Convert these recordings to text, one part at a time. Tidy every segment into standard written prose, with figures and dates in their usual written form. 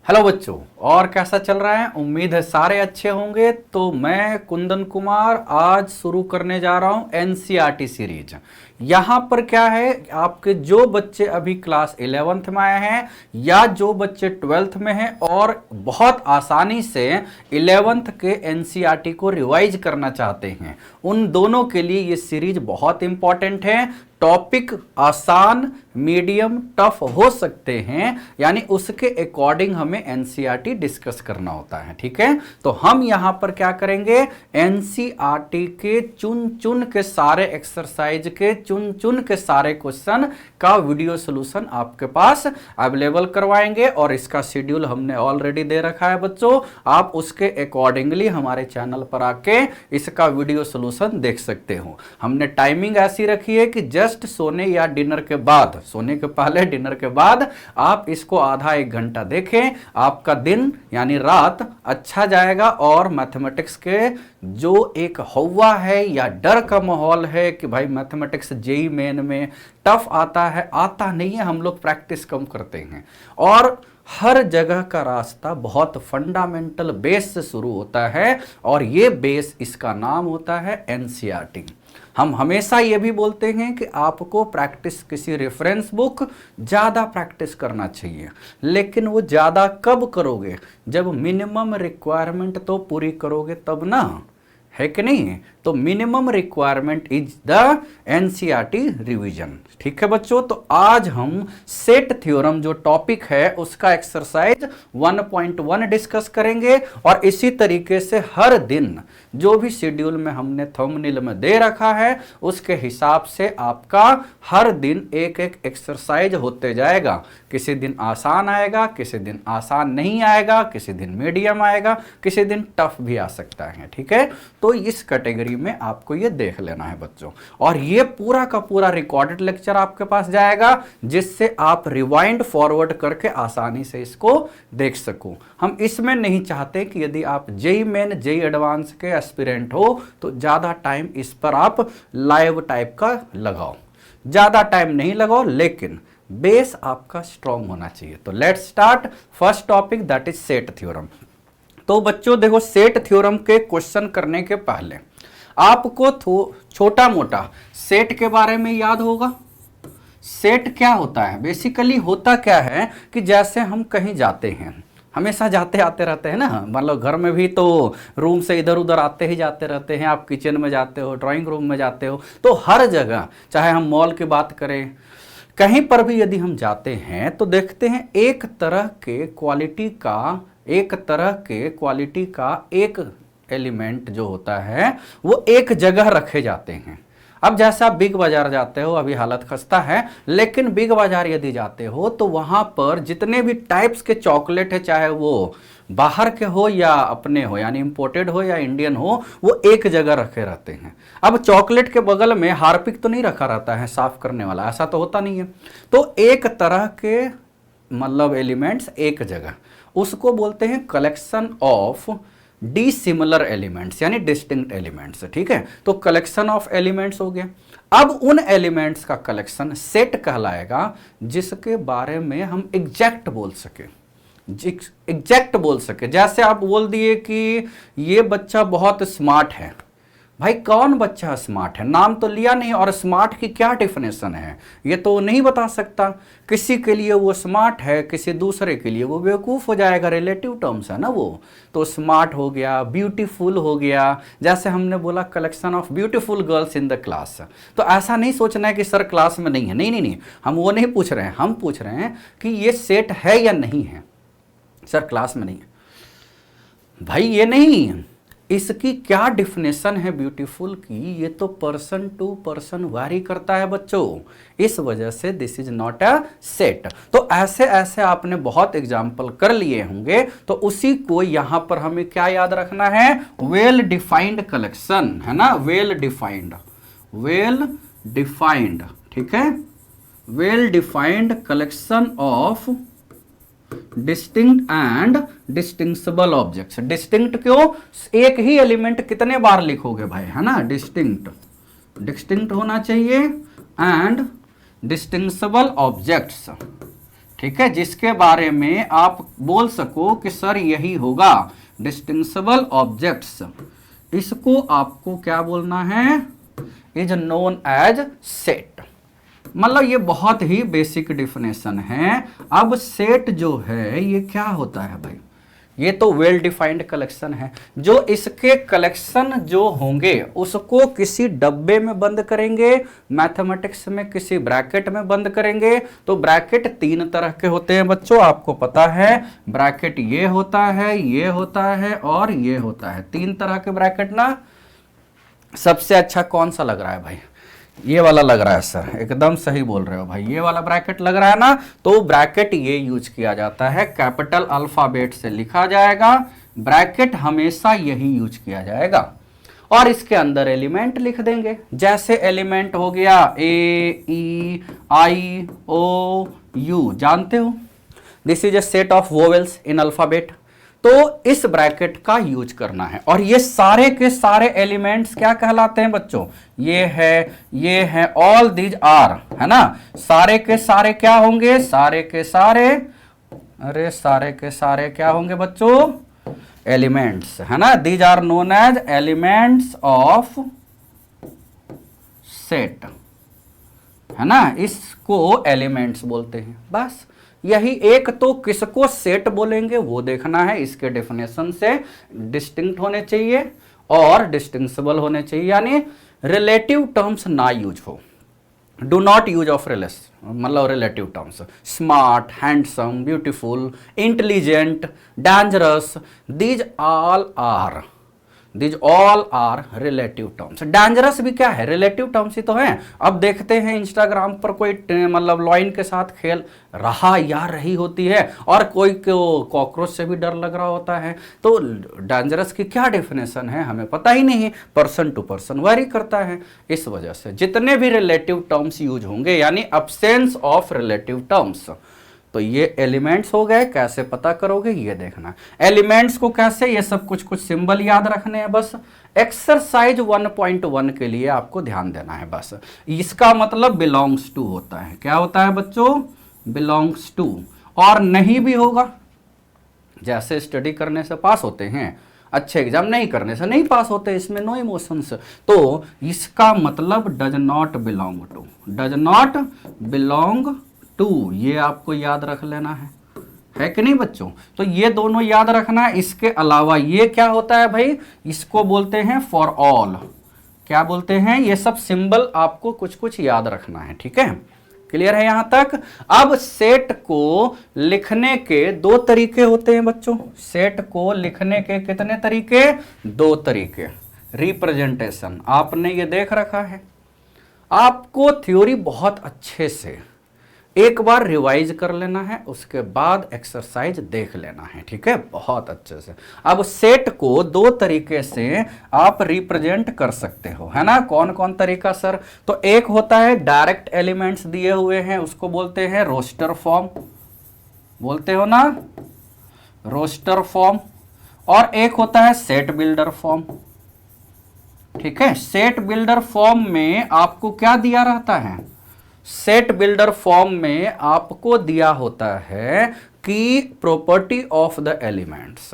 Hello बच्चों, और कैसा चल रहा है? उम्मीद है सारे अच्छे होंगे। तो मैं कुंदन कुमार आज शुरू करने जा रहा हूं एनसीईआरटी सीरीज। यहाँ पर क्या है, आपके जो बच्चे अभी क्लास 11th में आए हैं या जो बच्चे 12th में हैं और बहुत आसानी से 11th के एनसीईआरटी को रिवाइज करना चाहते हैं, उन दोनों के लिए ये सीरीज बहुत इंपॉर्टेंट है। टॉपिक आसान, मीडियम, टफ हो सकते हैं, यानी उसके अकॉर्डिंग हमें एनसीईआरटी डिस्कस करना होता है। ठीक है, तो हम यहां पर क्या करेंगे, एनसीईआरटी के चुन चुन के सारे एक्सरसाइज के चुन चुन के सारे क्वेश्चन का वीडियो सोल्यूशन आपके पास अवेलेबल करवाएंगे। और इसका शेड्यूल हमने ऑलरेडी दे रखा है बच्चों, आप उसके अकॉर्डिंगली हमारे चैनल पर आके इसका वीडियो सोल्यूशन देख सकते हो। हमने टाइमिंग ऐसी रखी है कि जस्ट सोने या डिनर के बाद, सोने के पहले डिनर के बाद आप इसको आधा एक घंटा देखें, आपका दिन यानी रात अच्छा जाएगा। और मैथमेटिक्स के जो एक हवा है या डर का माहौल है कि भाई मैथमेटिक्स जेईई मेन में टफ आता है, आता नहीं है, हम लोग प्रैक्टिस कम करते हैं। और हर जगह का रास्ता बहुत फंडामेंटल बेस से शुरू होता है और ये बेस, इसका नाम होता है एनसीईआरटी। हम हमेशा ये भी बोलते हैं कि आपको प्रैक्टिस किसी रेफरेंस बुक ज़्यादा प्रैक्टिस करना चाहिए, लेकिन वो ज़्यादा कब करोगे, जब मिनिमम रिक्वायरमेंट तो पूरी करोगे तब ना, है कि नहीं? तो minimum requirement is the NCERT revision. ठीक है बच्चों, तो आज हम सेट थ्योरम जो टॉपिक है उसका एक्सरसाइज 1.1 डिस्कस करेंगे। और इसी तरीके से हर दिन जो भी शेड्यूल में हमने थंबनेल में दे रखा है उसके हिसाब से आपका हर दिन एक एक एक्सरसाइज होते जाएगा। किसी दिन आसान आएगा, किसी दिन आसान नहीं आएगा, किसी दिन मीडियम आएगा, किसी दिन टफ भी आ सकता है। ठीक है, तो इस कैटेगरी में आपको ये देख लेना है बच्चों। और ये पूरा का पूरा रिकॉर्डेड लेक्चर आपके पास जाएगा, जिससे आप रिवाइंड फॉरवर्ड करके आसानी से इसको देख सको। हम इसमें नहीं चाहते कि यदि आप जेईई मेन, जेईई एडवांस के एस्पिरेंट हो तो ज़्यादा टाइम इस पर आप लाइव टाइप का लगाओ, ज़्यादा टाइम नहीं लगाओ, लेकिन बेस आपका स्ट्रॉन्ग होना चाहिए। तो let's start first topic, that is set theorem. तो बच्चों देखो, सेट थ्योरम के क्वेश्चन करने के पहले आपको छोटा मोटा सेट के बारे में याद होगा। सेट क्या होता है? बेसिकली होता क्या है कि जैसे हम कहीं जाते हैं, हमेशा जाते आते रहते हैं ना, मतलब घर में भी तो रूम से इधर उधर आते ही जाते रहते हैं, आप किचन में जाते हो, ड्राइंग रूम में जाते हो, तो हर जगह, चाहे हम मॉल की बात करें, कहीं पर भी यदि हम जाते हैं तो देखते हैं एक तरह के क्वालिटी का एक एलिमेंट जो होता है वो एक जगह रखे जाते हैं। अब जैसे आप बिग बाजार जाते हो, अभी हालत खस्ता है, लेकिन बिग बाजार यदि जाते हो तो वहां पर जितने भी टाइप्स के चॉकलेट है, चाहे वो बाहर के हो या अपने हो, यानी इंपोर्टेड हो या इंडियन हो, वो एक जगह रखे रहते हैं। अब चॉकलेट के बगल में हार्पिक तो नहीं रखा रहता है साफ करने वाला, ऐसा तो होता नहीं है। तो एक तरह के मतलब एलिमेंट्स एक जगह, उसको बोलते हैं कलेक्शन ऑफ डिसिमिलर एलिमेंट्स, यानी डिस्टिंक्ट एलिमेंट्स। ठीक है, तो कलेक्शन ऑफ एलिमेंट्स हो गया। अब उन एलिमेंट्स का कलेक्शन सेट कहलाएगा जिसके बारे में हम एग्जैक्ट बोल सके। जैसे आप बोल दिए कि ये बच्चा बहुत स्मार्ट है। भाई कौन बच्चा स्मार्ट है? नाम तो लिया नहीं, और स्मार्ट की क्या डेफिनेशन है ये तो नहीं बता सकता। किसी के लिए वो स्मार्ट है, किसी दूसरे के लिए वो बेवकूफ़ हो जाएगा, रिलेटिव टर्म्स है ना वो। तो स्मार्ट हो गया, ब्यूटीफुल हो गया। जैसे हमने बोला collection of beautiful girls in the class, तो ऐसा नहीं सोचना है कि सर क्लास में नहीं है, नहीं, हम वो नहीं पूछ रहे हैं। हम पूछ रहे हैं कि ये सेट है या नहीं है। सर क्लास में नहीं है, भाई ये नहीं, इसकी क्या डिफिनेशन है ब्यूटीफुल की, ये तो पर्सन टू पर्सन वारी करता है बच्चों। इस वजह से this is not a set. तो ऐसे ऐसे आपने बहुत एग्जाम्पल कर लिए होंगे, तो उसी को यहां पर हमें क्या याद रखना है, वेल डिफाइंड कलेक्शन, है ना, वेल डिफाइंड, ठीक है, well defined collection of distinct and distinguishable objects. Distinct क्यों? एक ही एलिमेंट कितने बार लिखोगे भाई, है ना, डिस्टिंक्ट होना चाहिए, एंड डिस्टिंक्शबल ऑब्जेक्ट्स। ठीक है, जिसके बारे में आप बोल सको कि सर यही होगा डिस्टिंग्विशेबल ऑब्जेक्ट्स, इसको आपको क्या बोलना है, इज नोन एज सेट। मतलब ये बहुत ही बेसिक डिफिनेशन है। अब सेट जो है ये क्या होता है भाई, ये तो वेल डिफाइंड कलेक्शन है। जो इसके कलेक्शन जो होंगे उसको किसी डब्बे में बंद करेंगे, मैथमेटिक्स में किसी ब्रैकेट में बंद करेंगे। तो ब्रैकेट तीन तरह के होते हैं बच्चों, आपको पता है। ब्रैकेट ये होता है, ये होता है और ये होता है, तीन तरह के ब्रैकेट ना। सबसे अच्छा कौन सा लग रहा है भाई, ये वाला लग रहा है सर, एकदम सही बोल रहे हो भाई, ये वाला ब्रैकेट लग रहा है ना। तो ब्रैकेट ये यूज किया जाता है, कैपिटल अल्फाबेट से लिखा जाएगा, ब्रैकेट हमेशा यही यूज किया जाएगा। और इसके अंदर एलिमेंट लिख देंगे, जैसे एलिमेंट हो गया ए, ई, आई, ओ, यू, जानते हो this is a set of vowels in alphabet. तो इस ब्रैकेट का यूज करना है। और ये सारे के सारे एलिमेंट्स क्या कहलाते हैं बच्चों, ये है, ऑल दीज आर, है ना, सारे के सारे क्या होंगे, सारे के सारे, अरे सारे के सारे क्या होंगे बच्चों, एलिमेंट्स, है ना। These are known as elements of set, है ना, इसको एलिमेंट्स बोलते हैं। बस यही, एक तो किसको सेट बोलेंगे वो देखना है, इसके डेफिनेशन से डिस्टिंक्ट होने चाहिए और डिस्टिंग्विशेबल होने चाहिए, यानी रिलेटिव टर्म्स ना यूज हो। डू नॉट यूज ऑफ मतलब relative terms, smart, handsome, beautiful, intelligent, dangerous, these all are relative terms. Dangerous भी क्या है, रिलेटिव टर्म्स ही तो है। अब देखते हैं इंस्टाग्राम पर कोई मतलब लॉइन के साथ खेल रहा या रही होती है और कोई को कॉकरोच से भी डर लग रहा होता है, तो डेंजरस की क्या डेफिनेशन है हमें पता ही नहीं, पर्सन टू पर्सन वेरी करता है। इस वजह से जितने भी रिलेटिव टर्म्स यूज होंगे, यानी अब्सेंस ऑफ रिलेटिव टर्म्स, तो ये एलिमेंट्स हो गए। कैसे पता करोगे ये देखना, एलिमेंट्स को कैसे, ये सब कुछ सिंबल याद रखने हैं बस। एक्सरसाइज 1.1 के लिए आपको ध्यान देना है बस। इसका मतलब बिलोंग्स टू होता है, क्या होता है बच्चों, बिलोंग्स टू। और नहीं भी होगा, जैसे स्टडी करने से पास होते हैं, अच्छे एग्जाम नहीं करने से नहीं पास होते, इसमें नो इमोशंस। तो इसका मतलब does not belong to, does not belong to, ये आपको याद रख लेना है कि नहीं बच्चों। तो ये दोनों याद रखना है। इसके अलावा ये क्या होता है भाई, इसको बोलते हैं फॉर ऑल, क्या बोलते हैं, ये सब सिंबल आपको कुछ याद रखना है, ठीक है, क्लियर है यहां तक। अब सेट को लिखने के दो तरीके होते हैं बच्चों, सेट को लिखने के कितने तरीके, दो तरीके। रिप्रेजेंटेशन आपने ये देख रखा है, आपको थ्योरी बहुत अच्छे से एक बार रिवाइज कर लेना है, उसके बाद एक्सरसाइज देख लेना है, ठीक है, बहुत अच्छे से। अब सेट को दो तरीके से आप रिप्रेजेंट कर सकते हो, है ना। कौन कौन तरीका सर, तो एक होता है डायरेक्ट एलिमेंट्स दिए हुए हैं, उसको बोलते हैं रोस्टर फॉर्म, बोलते हो ना, रोस्टर फॉर्म। और एक होता है सेट बिल्डर फॉर्म, ठीक है। सेट बिल्डर फॉर्म में आपको क्या दिया रहता है, सेट बिल्डर फॉर्म में आपको दिया होता है कि प्रॉपर्टी ऑफ द एलिमेंट्स,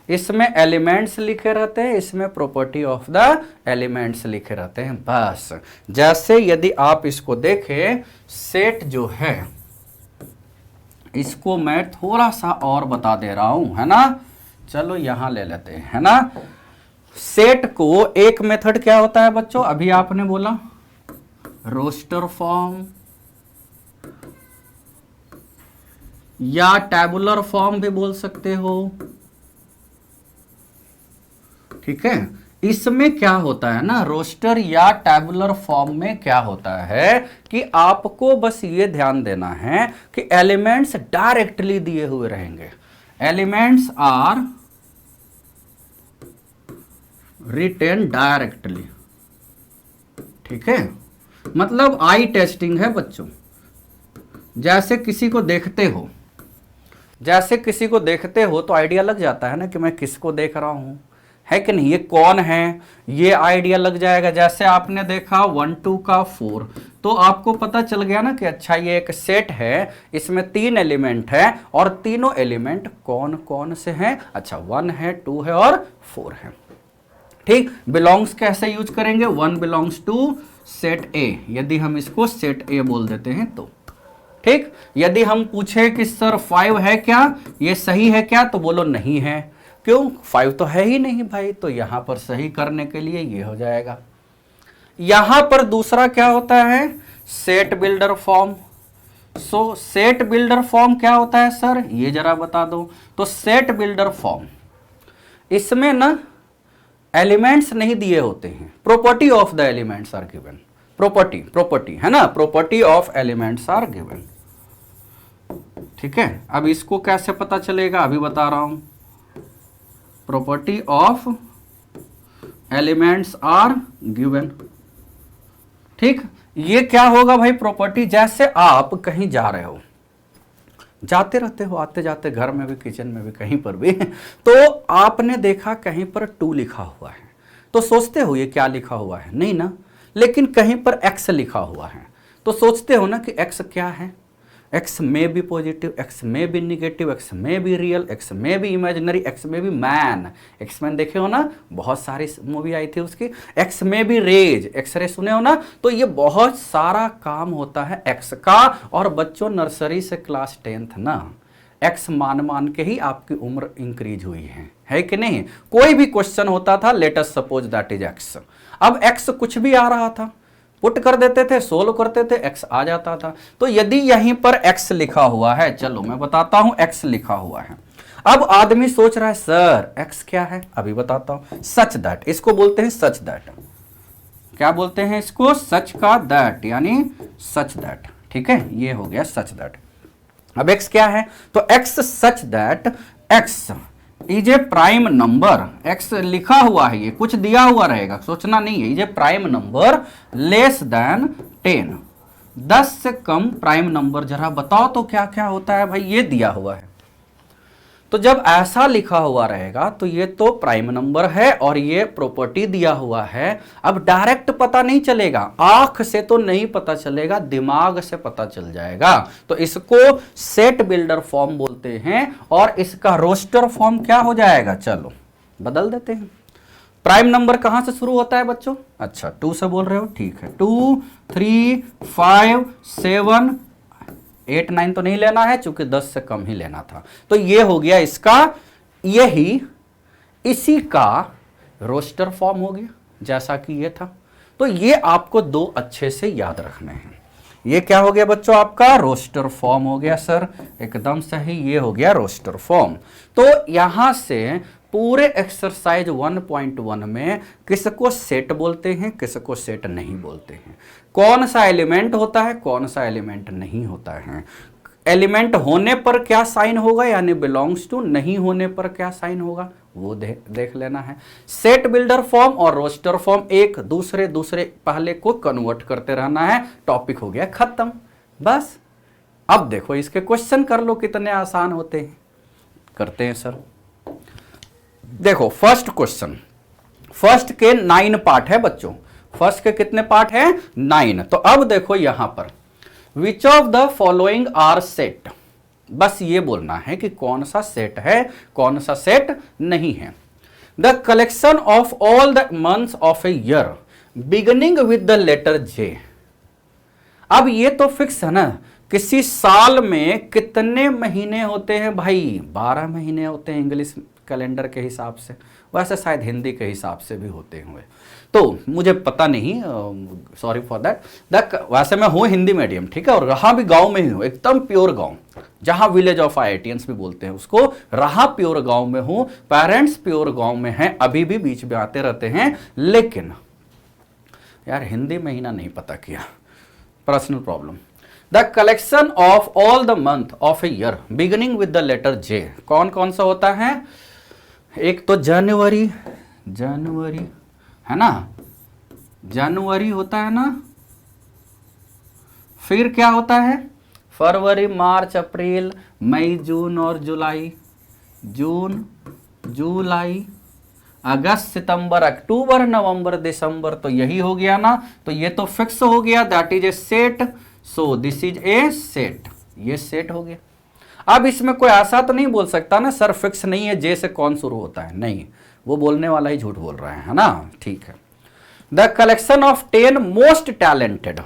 इसमें एलिमेंट्स लिखे रहते हैं, इसमें प्रॉपर्टी ऑफ द एलिमेंट्स लिखे रहते हैं बस। जैसे यदि आप इसको देखें, सेट जो है इसको मैं थोड़ा सा और बता दे रहा हूं, है ना, चलो यहां ले लेते हैं, है ना। सेट को एक मेथड क्या होता है बच्चों, अभी आपने बोला रोस्टर फॉर्म या टैबुलर फॉर्म भी बोल सकते हो, ठीक है। इसमें क्या होता है ना, रोस्टर या टैबुलर फॉर्म में क्या होता है कि आपको बस ये ध्यान देना है कि एलिमेंट्स डायरेक्टली दिए हुए रहेंगे, एलिमेंट्स आर रिटेन डायरेक्टली, ठीक है। मतलब आई टेस्टिंग है बच्चों, जैसे किसी को देखते हो, जैसे किसी को देखते हो तो आइडिया लग जाता है ना कि मैं किसको देख रहा हूं, है कि नहीं, ये कौन है, ये आइडिया लग जाएगा। जैसे आपने देखा 1 2 का 4, तो आपको पता चल गया ना कि अच्छा ये एक सेट है, इसमें 3 एलिमेंट है और तीनों एलिमेंट कौन कौन से हैं? अच्छा 1 है, 2 है और 4 है। ठीक, बिलोंग्स कैसे यूज करेंगे? 1 बिलोंग्स टू सेट ए, यदि हम इसको सेट ए बोल देते हैं तो। ठीक, यदि हम पूछे कि सर 5 है क्या, ये सही है क्या, तो बोलो नहीं है। क्यों? 5 तो है ही नहीं भाई, तो यहां पर सही करने के लिए ये हो जाएगा। यहां पर दूसरा क्या होता है? Set builder form. सो सेट बिल्डर फॉर्म क्या होता है सर, ये जरा बता दो। तो सेट बिल्डर फॉर्म, इसमें ना एलिमेंट्स नहीं दिए होते हैं, property of the elements are given. Property है ना, property of elements are given. ठीक है, अब इसको कैसे पता चलेगा, अभी बता रहा हूं। Property of elements are given. ठीक, ये क्या होगा भाई प्रॉपर्टी? जैसे आप कहीं जा रहे हो, जाते रहते हो आते जाते, घर में भी, किचन में भी, कहीं पर भी, तो आपने देखा कहीं पर 2 लिखा हुआ है, तो सोचते हो ये क्या लिखा हुआ है? नहीं ना। लेकिन कहीं पर x लिखा हुआ है, तो सोचते हो ना कि x क्या है? x में भी पॉजिटिव, x में भी निगेटिव, x में भी रियल, x में भी इमेजिनरी, x में भी मैन। एक्समैन देखे हो ना, बहुत सारी मूवी आई थी उसकी। x में भी रेज, एक्सरे सुने हो ना। तो ये बहुत सारा काम होता है x का। और बच्चों नर्सरी से क्लास 10th ना, x मान मान के ही आपकी उम्र इंक्रीज हुई है कि नहीं? कोई भी क्वेश्चन होता था, let us suppose that is x। अब x कुछ भी आ रहा था, पुट कर देते थे, सोल्व करते थे, x आ जाता था। तो यदि यहीं पर x लिखा हुआ है, चलो मैं बताता हूं, x लिखा हुआ है। अब आदमी सोच रहा है सर x क्या है, अभी बताता हूं। सच दैट, इसको बोलते हैं सच दैट। क्या बोलते हैं इसको? सच का दैट, यानी सच दैट। ठीक है, ये हो गया सच दैट। अब x क्या है? तो x such that x is a prime number. x लिखा हुआ है, ये कुछ दिया हुआ रहेगा, सोचना नहीं है। Is a prime number less then 10, 10 से कम प्राइम नंबर। जरा बताओ तो क्या क्या होता है भाई? ये दिया हुआ है, तो जब ऐसा लिखा हुआ रहेगा तो ये तो प्राइम नंबर है और ये प्रॉपर्टी दिया हुआ है। अब डायरेक्ट पता नहीं चलेगा, आंख से तो नहीं पता चलेगा, दिमाग से पता चल जाएगा। तो इसको सेट बिल्डर फॉर्म बोलते हैं और इसका रोस्टर फॉर्म क्या हो जाएगा? चलो बदल देते हैं। प्राइम नंबर कहां से शुरू होता है बच्चों? अच्छा 2 से बोल रहे हो, ठीक है। 2, 3, 5, 7, 8, 9 तो नहीं लेना है, चूंकि 10 से कम ही लेना था। तो ये हो गया इसका, यही इसी का रोस्टर फॉर्म हो गया, जैसा कि ये था। तो ये आपको 2 अच्छे से याद रखने हैं। ये क्या हो गया बच्चों? आपका रोस्टर फॉर्म हो गया सर, एकदम सही, ये हो गया रोस्टर फॉर्म। तो यहां से पूरे एक्सरसाइज 1.1 में किसको सेट बोलते हैं, किसको सेट नहीं बोलते हैं, कौन सा एलिमेंट होता है, कौन सा एलिमेंट नहीं होता है, एलिमेंट होने पर क्या साइन होगा यानी बिलोंग्स टू, नहीं होने पर क्या साइन होगा वो देख लेना है। सेट बिल्डर फॉर्म और रोस्टर फॉर्म एक दूसरे पहले को कन्वर्ट करते रहना है। टॉपिक हो गया खत्म, बस। अब देखो इसके क्वेश्चन कर लो, कितने आसान होते हैं। करते हैं सर। देखो फर्स्ट क्वेश्चन, फर्स्ट के 9 पार्ट है बच्चों। फर्स्ट के कितने पार्ट है? 9। तो अब देखो यहां पर, which of the following are set, बस ये बोलना है कि कौन सा सेट है, कौन सा सेट नहीं है। The collection of all the months of a year beginning with the letter J. अब ये तो फिक्स है ना, किसी साल में कितने महीने होते हैं भाई? 12 महीने होते हैं इंग्लिश कैलेंडर के हिसाब से, वैसे शायद हिंदी के हिसाब से भी होते हुए, तो मुझे पता नहीं, सॉरी फॉर दैट। वैसे मैं हूँ हिंदी मीडियम, ठीक है, और रहा भी गांव में ही हूँ, एकदम प्योर गांव, जहां विलेज ऑफ IITians भी बोलते हैं उसको। रहा प्योर गांव में हूँ, पेरेंट्स प्योर गांव में हैं, अभी भी बीच में आते रहते हैं, लेकिन यार हिंदी महीना नहीं पता किया, personal problem. The collection of all the month of a year beginning with the letter J, कौन कौन सा होता है? एक तो जनवरी है ना, जनवरी होता है ना, फिर क्या होता है? फरवरी, मार्च, अप्रैल, मई, जून और जुलाई, जून, जुलाई, अगस्त सितंबर अक्टूबर नवंबर दिसंबर, तो यही हो गया ना, तो ये तो फिक्स हो गया, that is A set, so this is a set, ये सेट हो गया। अब इसमें कोई ऐसा तो नहीं बोल सकता ना सर फिक्स नहीं है, जे से कौन शुरू होता है, नहीं, वो बोलने वाला ही झूठ बोल रहा है ना, ठीक है। The collection of 10 most talented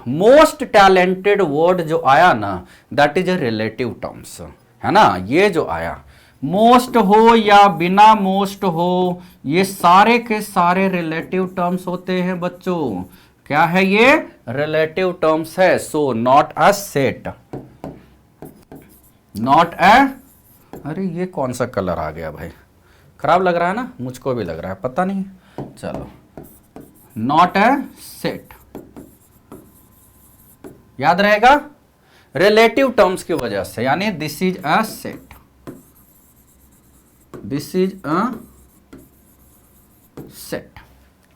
word जो आया ना, that is a relative terms, है ना, ये जो आया मोस्ट हो या बिना मोस्ट हो, ये सारे के सारे रिलेटिव टर्म्स होते हैं बच्चों, क्या है ये, रिलेटिव टर्म्स है, so not a set, not a, अरे ये कौन सा कलर आ गया भाई, खराब लग रहा है ना, मुझको भी लग रहा है, पता नहीं, चलो, नॉट ए सेट, याद रहेगा, रिलेटिव टर्म्स की वजह से, यानी this is a set, this is a set,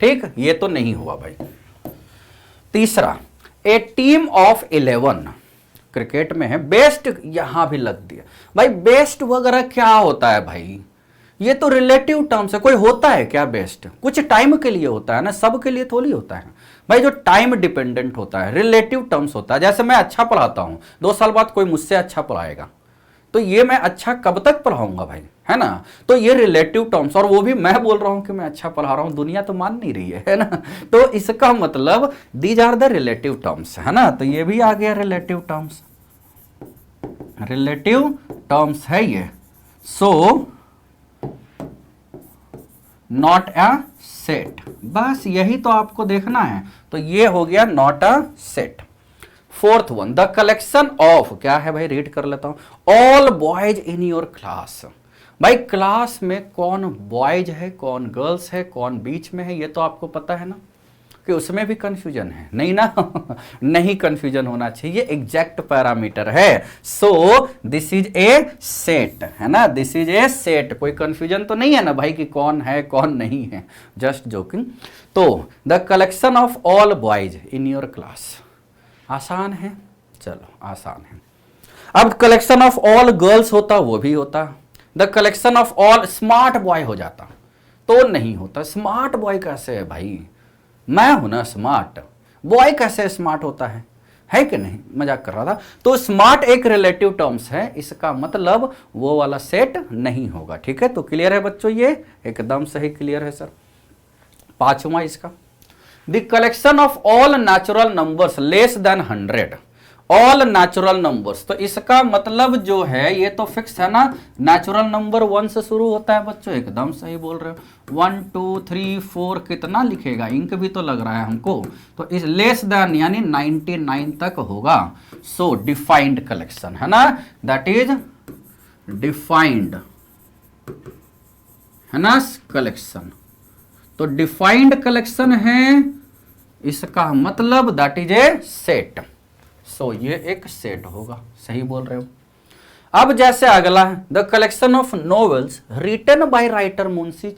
ठीक, ये तो नहीं हुआ भाई। तीसरा, ए टीम ऑफ 11, क्रिकेट में है बेस्ट, यहां भी लग दिया भाई, बेस्ट वगैरह क्या होता है भाई, ये तो रिलेटिव टर्म्स है, कोई होता है क्या बेस्ट, कुछ टाइम के लिए होता है ना, सब के लिए थोड़ी होता है भाई, जो टाइम डिपेंडेंट होता है रिलेटिव टर्म्स होता है, जैसे मैं अच्छा पढ़ाता हूं, 2 साल बाद कोई मुझसे अच्छा पढ़ाएगा, तो ये मैं अच्छा कब तक पढ़ाऊंगा भाई, है ना, तो ये रिलेटिव टर्म्स, और वो भी मैं बोल रहा हूं कि मैं अच्छा पढ़ा रहा हूं, दुनिया तो मान नहीं रही है ना, तो इसका मतलब these are the relative terms, है ना, तो ये भी आ गया रिलेटिव टर्म्स, रिलेटिव टर्म्स है ये, सो नॉट अ सेट, बस यही तो आपको देखना है, तो ये हो गया not a set. Fourth one, the collection of, क्या है भाई, रीड कर लेता हूं, all boys in your class, भाई क्लास में कौन बॉयज है, कौन गर्ल्स है, कौन बीच में है, ये तो आपको पता है ना, कि उसमें भी कंफ्यूजन है, नहीं ना नहीं कंफ्यूजन होना चाहिए, एग्जैक्ट पैरामीटर है, so this is a set, है ना, दिस इज ए सेट, कोई कंफ्यूजन तो नहीं है ना भाई कि कौन है कौन नहीं है, जस्ट जोकिंग। तो the collection of all boys in your class, आसान है, चलो आसान है। अब कलेक्शन ऑफ ऑल गर्ल्स होता, वो भी होता, the collection of all smart boy हो जाता, तो नहीं होता, स्मार्ट बॉय कैसे है भाई, मैं हूं ना स्मार्ट, बॉय कैसे स्मार्ट होता है कि नहीं, मजाक कर रहा था। तो स्मार्ट एक रिलेटिव टर्म्स है, इसका मतलब वो वाला सेट नहीं होगा, ठीक है, तो क्लियर है बच्चों, ये एकदम सही क्लियर है सर। पांचवा इसका, the collection of all natural numbers less than 100, all natural numbers, तो इसका मतलब जो है ये तो फिक्स है ना, नेचुरल नंबर 1 से शुरू होता है बच्चों, एकदम सही बोल रहे हो, 1 2 3 4 कितना लिखेगा, इंक भी तो लग रहा है हमको, तो इस लेस देन यानी 99 तक होगा, सो डिफाइंड कलेक्शन, है ना, दैट इज डिफाइंड, है ना, कलेक्शन, तो डिफाइंड कलेक्शन है, इसका मतलब दैट इज ए सेट, सो ये एक सेट होगा, सही बोल रहे हो। अब जैसे अगला है, the collection of novels written by writer Munshi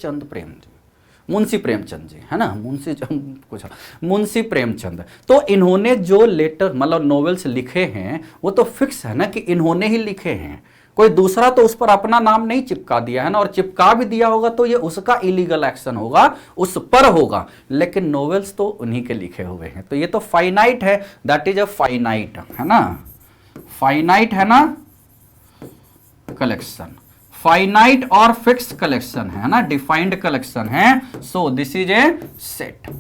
Premchand ji, है ना, मुंशी प्रेमचंद, तो इन्होंने जो लेटर मतलब नॉवेल्स लिखे हैं वो तो फिक्स है ना कि इन्होंने ही लिखे हैं, कोई दूसरा तो उस पर अपना नाम नहीं चिपका दिया है ना, और चिपका भी दिया होगा तो ये उसका इलीगल एक्शन होगा, उस पर होगा, लेकिन नॉवेल्स तो उन्हीं के लिखे हुए हैं, तो ये तो फाइनाइट है, दैट इज अ फाइनाइट, है ना, फाइनाइट है ना कलेक्शन, फाइनाइट और फिक्स कलेक्शन है ना, डिफाइंड कलेक्शन है, so this is a set.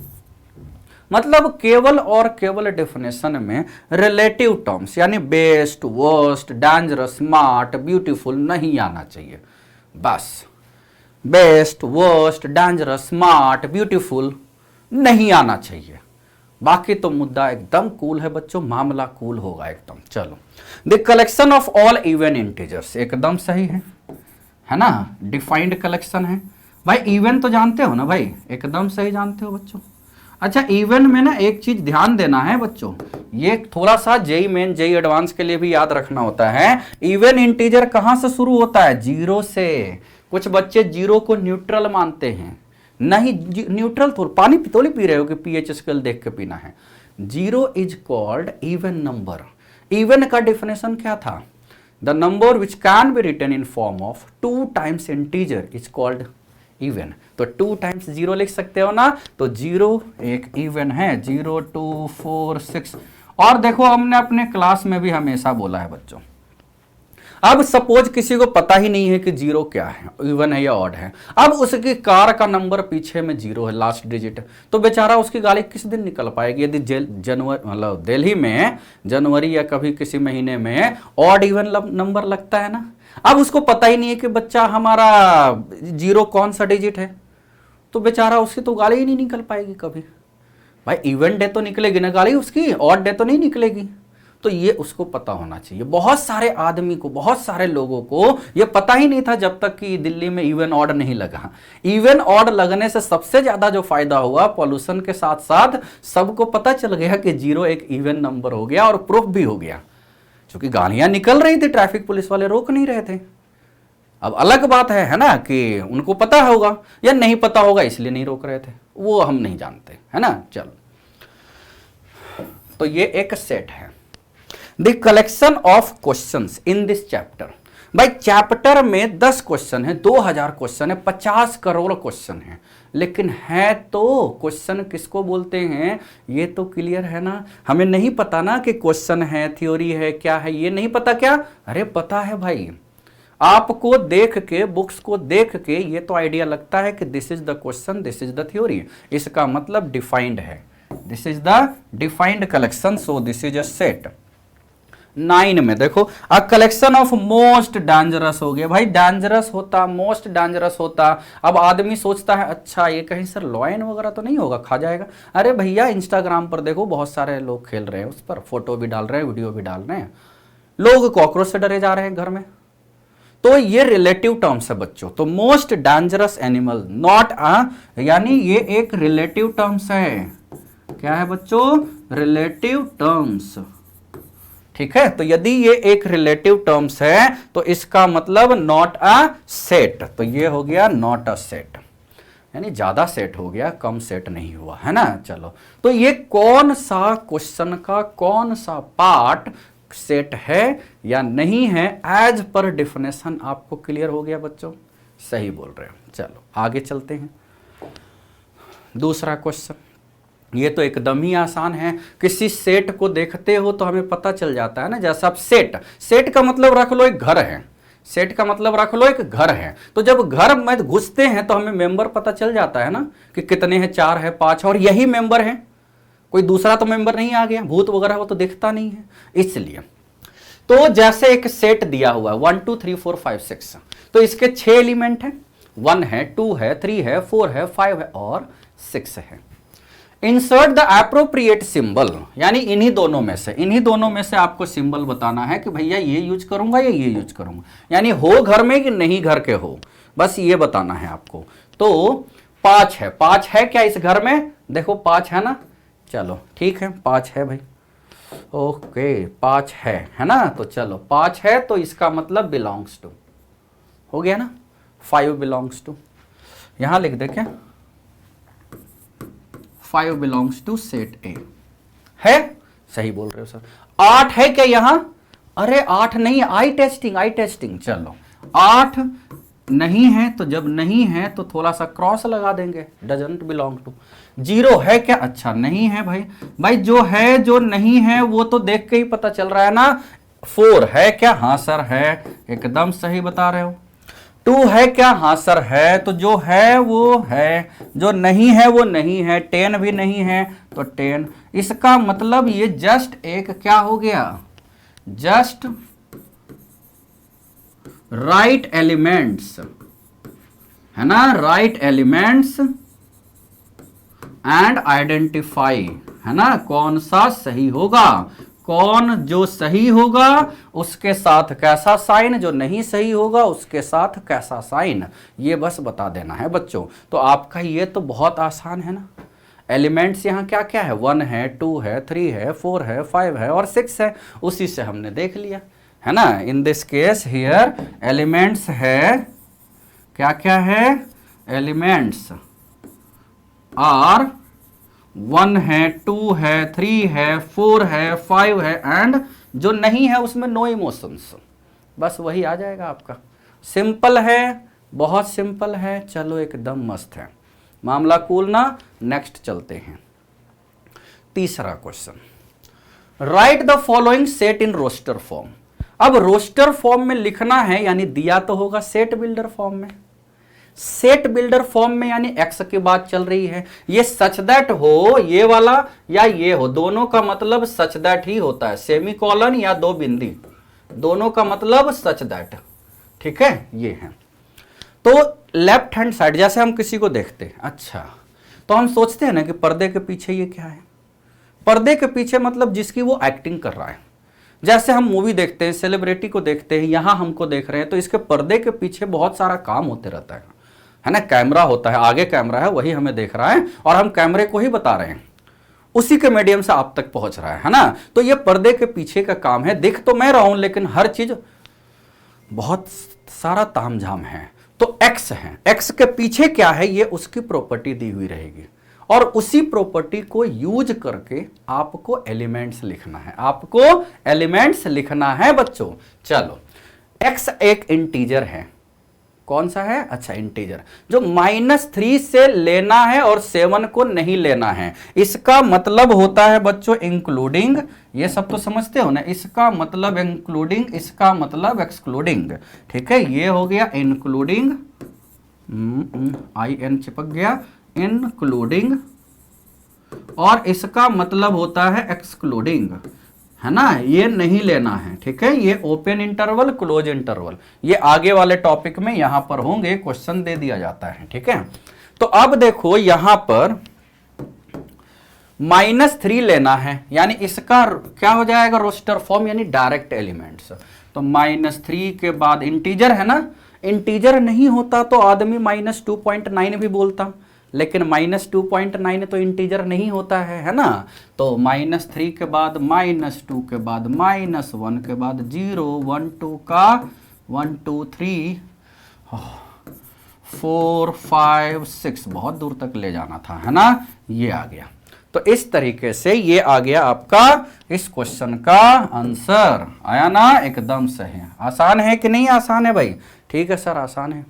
मतलब केवल और केवल डेफिनेशन में रिलेटिव टर्म्स यानी best, worst, dangerous, smart, beautiful नहीं आना चाहिए, बस best, worst, dangerous, smart, beautiful नहीं आना चाहिए, बाकी तो मुद्दा एकदम कूल है बच्चों, मामला कूल होगा एकदम। चलो, the collection of all even integers, एकदम सही है ना, डिफाइंड कलेक्शन है भाई, इवन तो जानते हो ना भाई, एकदम सही जानते हो बच्चों। अच्छा, इवन में ना एक चीज ध्यान देना है बच्चों, ये थोड़ा सा जेई मेन जेई एडवांस के लिए भी याद रखना होता है, इवन इंटीजर कहां से शुरू होता है, 0 से, कुछ बच्चे 0 को न्यूट्रल मानते हैं, नहीं न्यूट्रल थोड़ा, पानी थोड़ी पी रहे हो कि पीएच स्केल देख के पीना है, 0 is called even number. Even का डेफिनेशन क्या था, the number which can be written in form of 2 times integer is called even, तो 2 टाइम्स 0 लिख सकते हो ना, तो 0 एक इवन है, 0 2 4 6। और देखो हमने अपने क्लास में भी हमेशा बोला है बच्चों, अब सपोज किसी को पता ही नहीं है कि 0 क्या है, इवन है या ऑड है, अब उसकी कार का नंबर पीछे में 0 है लास्ट डिजिट, तो बेचारा उसकी गाड़ी किस दिन निकल पाएगी? यदि जनवरी मतलब दिल्ली में जनवरी या कभी किसी महीने में ऑड इवन नंबर लगता है ना, अब उसको पता ही नहीं है कि बच्चा हमारा 0 कौन सा डिजिट है, तो बेचारा उसकी तो गाड़ी ही नहीं निकल पाएगी कभी। भाई इवन डे तो निकलेगी ना गाड़ी उसकी, ऑड डे तो नहीं निकलेगी। तो ये उसको पता होना चाहिए। बहुत सारे आदमी को, बहुत सारे लोगों को ये पता ही नहीं था जब तक कि दिल्ली में इवन ऑड नहीं लगा। इवन ऑड लगने से सबसे ज्यादा जो फायदा हुआ, पॉल्यूशन के साथ साथ सबको पता चल गया कि 0 एक इवन नंबर हो गया, और प्रूफ भी हो गया, क्योंकि गाड़ियां निकल रही थी, ट्रैफिक पुलिस वाले रोक नहीं रहे थे। अब अलग बात है ना, कि उनको पता होगा या नहीं पता होगा इसलिए नहीं रोक रहे थे, वो हम नहीं जानते, है ना। चलो, तो ये एक सेट है। The collection of questions in this chapter, भाई चैप्टर में 10 क्वेश्चन है, 2000 क्वेश्चन है, 50 करोड़ क्वेश्चन है, लेकिन है तो क्वेश्चन किसको बोलते हैं ये तो क्लियर है ना। हमें नहीं पता ना कि क्वेश्चन है, थ्योरी है, क्या है, ये नहीं पता क्या? अरे पता है भाई, आपको देख के, बुक्स को देख के ये तो आइडिया लगता है कि this is the question, this is the theory, इसका मतलब डिफाइंड है, this is the defined collection, so this is a set. 9 में देखो, a collection of most dangerous हो गया। भाई डेंजरस होता, मोस्ट डेंजरस होता, अब आदमी सोचता है अच्छा ये कहीं सर लॉयन वगैरह तो नहीं होगा, खा जाएगा। अरे भैया इंस्टाग्राम पर देखो बहुत सारे लोग खेल रहे हैं, उस पर फोटो भी डाल रहे हैं, वीडियो भी डाल रहे हैं, लोग कॉकरोच से डरे जा रहे हैं घर में। तो ये रिलेटिव टर्म्स है बच्चों, तो most dangerous animal not a, यानी ये एक रिलेटिव टर्म्स है। क्या है बच्चों? रिलेटिव टर्म्स, ठीक है। तो यदि ये एक रिलेटिव टर्म्स है तो इसका मतलब नॉट अ सेट, तो ये हो गया नॉट अ सेट, यानी ज्यादा सेट हो गया, कम सेट नहीं हुआ, है ना। चलो, तो ये कौन सा क्वेश्चन का कौन सा पार्ट सेट है या नहीं है, एज पर डेफिनेशन आपको क्लियर हो गया बच्चों? सही बोल रहे हो। चलो आगे चलते हैं। दूसरा क्वेश्चन, ये तो एकदम ही आसान है, किसी सेट को देखते हो तो हमें पता चल जाता है ना। जैसा आप सेट, सेट का मतलब रख लो एक घर है, सेट का मतलब रख लो एक घर है, तो जब घर में घुसते हैं तो हमें मेंबर पता चल जाता है ना कि कितने हैं, 4 है, 5 है, और यही मेंबर है, कोई दूसरा तो मेंबर नहीं आ गया, भूत वगैरह वो तो दिखता नहीं है। इसलिए तो जैसे एक सेट दिया हुआ है 1 2 3 4 5 6, तो इसके 6 एलिमेंट हैं, 1 है, 2 है, 3 है, 4 है, 5 है और 6 है। इंसर्ट द एप्रोप्रिएट सिंबल, यानी इन्हीं दोनों में से आपको सिंबल बताना है कि भैया ये यूज करूंगा या ये यूज करूंगा, यानी हो घर में कि नहीं घर के हो, बस ये बताना है आपको। तो 5 है, 5 है क्या इस घर में? देखो 5 है ना, चलो ठीक है 5 है भाई, ओके 5 है ना। तो चलो 5 है तो इसका मतलब बिलोंग्स टू, हो गया ना, 5 बिलोंग्स टू, यहां लिख दे क्या, 5 बिलोंग्स टू सेट ए है। सही बोल रहे हो सर। 8 है क्या यहां? अरे 8 नहीं, आई टेस्टिंग। चलो 8 नहीं है, तो जब नहीं है तो थोड़ा सा क्रॉस लगा देंगे, डजंट बिलोंग टू। 0 है क्या? अच्छा नहीं है भाई जो है जो नहीं है वो तो देख के ही पता चल रहा है ना। 4 है क्या? हाँ सर है, एकदम सही बता रहे हो। 2 है क्या? हाँ सर है, तो जो है वो है, जो नहीं है वो नहीं है। 10 भी नहीं है तो 10, इसका मतलब ये जस्ट एक क्या हो गया, जस्ट राइट एलिमेंट्स, है ना, राइट एलिमेंट्स एंड आइडेंटिफाई, है ना, कौन सा सही होगा, कौन जो सही होगा उसके साथ कैसा साइन, जो नहीं सही होगा उसके साथ कैसा साइन, ये बस बता देना है बच्चों। तो आपका ये तो बहुत आसान है ना। एलिमेंट्स यहाँ क्या क्या है, 1 है, 2 है, 3 है, 4 है, 5 है और 6 है, उसी से हमने देख लिया, है ना। In this case here elements है, क्या क्या है, एलिमेंट्स आर 1 है, 2 है, 3 है, 4 है, 5 है, एंड जो नहीं है उसमें नो इमोशंस, बस वही आ जाएगा आपका। सिंपल है, बहुत सिंपल है, चलो एकदम मस्त है, मामला कूल ना। नेक्स्ट चलते हैं, तीसरा question, write the following set in roster form. अब रोस्टर फॉर्म में लिखना है, यानी दिया तो होगा सेट बिल्डर फॉर्म में। सेट बिल्डर फॉर्म में यानी एक्स की बात चल रही है, ये सच दैट हो ये वाला या ये हो, दोनों का मतलब सच दैट ही होता है, सेमी कॉलन या दो बिंदी, दोनों का मतलब सच दैट। ठीक है, ये है। तो लेफ्ट हैंड साइड जैसे हम किसी को देखते हैं, अच्छा तो हम सोचते हैं ना कि पर्दे के पीछे ये क्या है, पर्दे के पीछे मतलब जिसकी वो एक्टिंग कर रहा है। जैसे हम मूवी देखते हैं, सेलिब्रिटी को देखते हैं, यहां हमको देख रहे हैं, तो इसके पर्दे के पीछे बहुत सारा काम होते रहता है ना। कैमरा होता है, आगे कैमरा है, वही हमें देख रहा है और हम कैमरे को ही बता रहे हैं, उसी के मीडियम से आप तक पहुंच रहा है ना। तो ये पर्दे के पीछे का काम है, दिख तो मैं रहा हूं लेकिन हर चीज बहुत सारा तामझाम है। तो एक्स है, एक्स के पीछे क्या है, ये उसकी प्रॉपर्टी दी हुई रहेगी और उसी प्रॉपर्टी को यूज करके आपको एलिमेंट्स लिखना है, आपको एलिमेंट्स लिखना है बच्चों। चलो, एक्स एक इंटीजर है, कौन सा है, अच्छा इंटीजर, जो -3 से लेना है और 7 को नहीं लेना है। इसका मतलब होता है बच्चों इंक्लूडिंग, ये सब तो समझते हो ना, इसका मतलब इंक्लूडिंग, इसका मतलब एक्सक्लूडिंग। ठीक है, ये हो गया इंक्लूडिंग, IN चिपक गया, इंक्लूडिंग, और इसका मतलब होता है एक्सक्लूडिंग, है ना, ये नहीं लेना है। ठीक है, ये ओपन इंटरवल, क्लोज इंटरवल, ये आगे वाले टॉपिक में यहां पर होंगे, क्वेश्चन दे दिया जाता है। ठीक है, तो अब देखो यहां पर -3 लेना है, यानी इसका क्या हो जाएगा, रोस्टर फॉर्म यानी डायरेक्ट एलिमेंट्स। तो -3 के बाद इंटीजर है ना, इंटीजर नहीं होता तो आदमी -2.9 भी बोलता, लेकिन -2.9 तो इंटीजर नहीं होता है ना। तो -3 के बाद -2 के बाद -1 के बाद 0 1 2 का 1 2 3 4 5 6 बहुत दूर तक ले जाना था, है ना, ये आ गया। तो इस तरीके से ये आ गया आपका इस क्वेश्चन का आंसर। आया ना, एकदम सही। आसान है कि नहीं आसान है भाई? ठीक है सर, आसान है।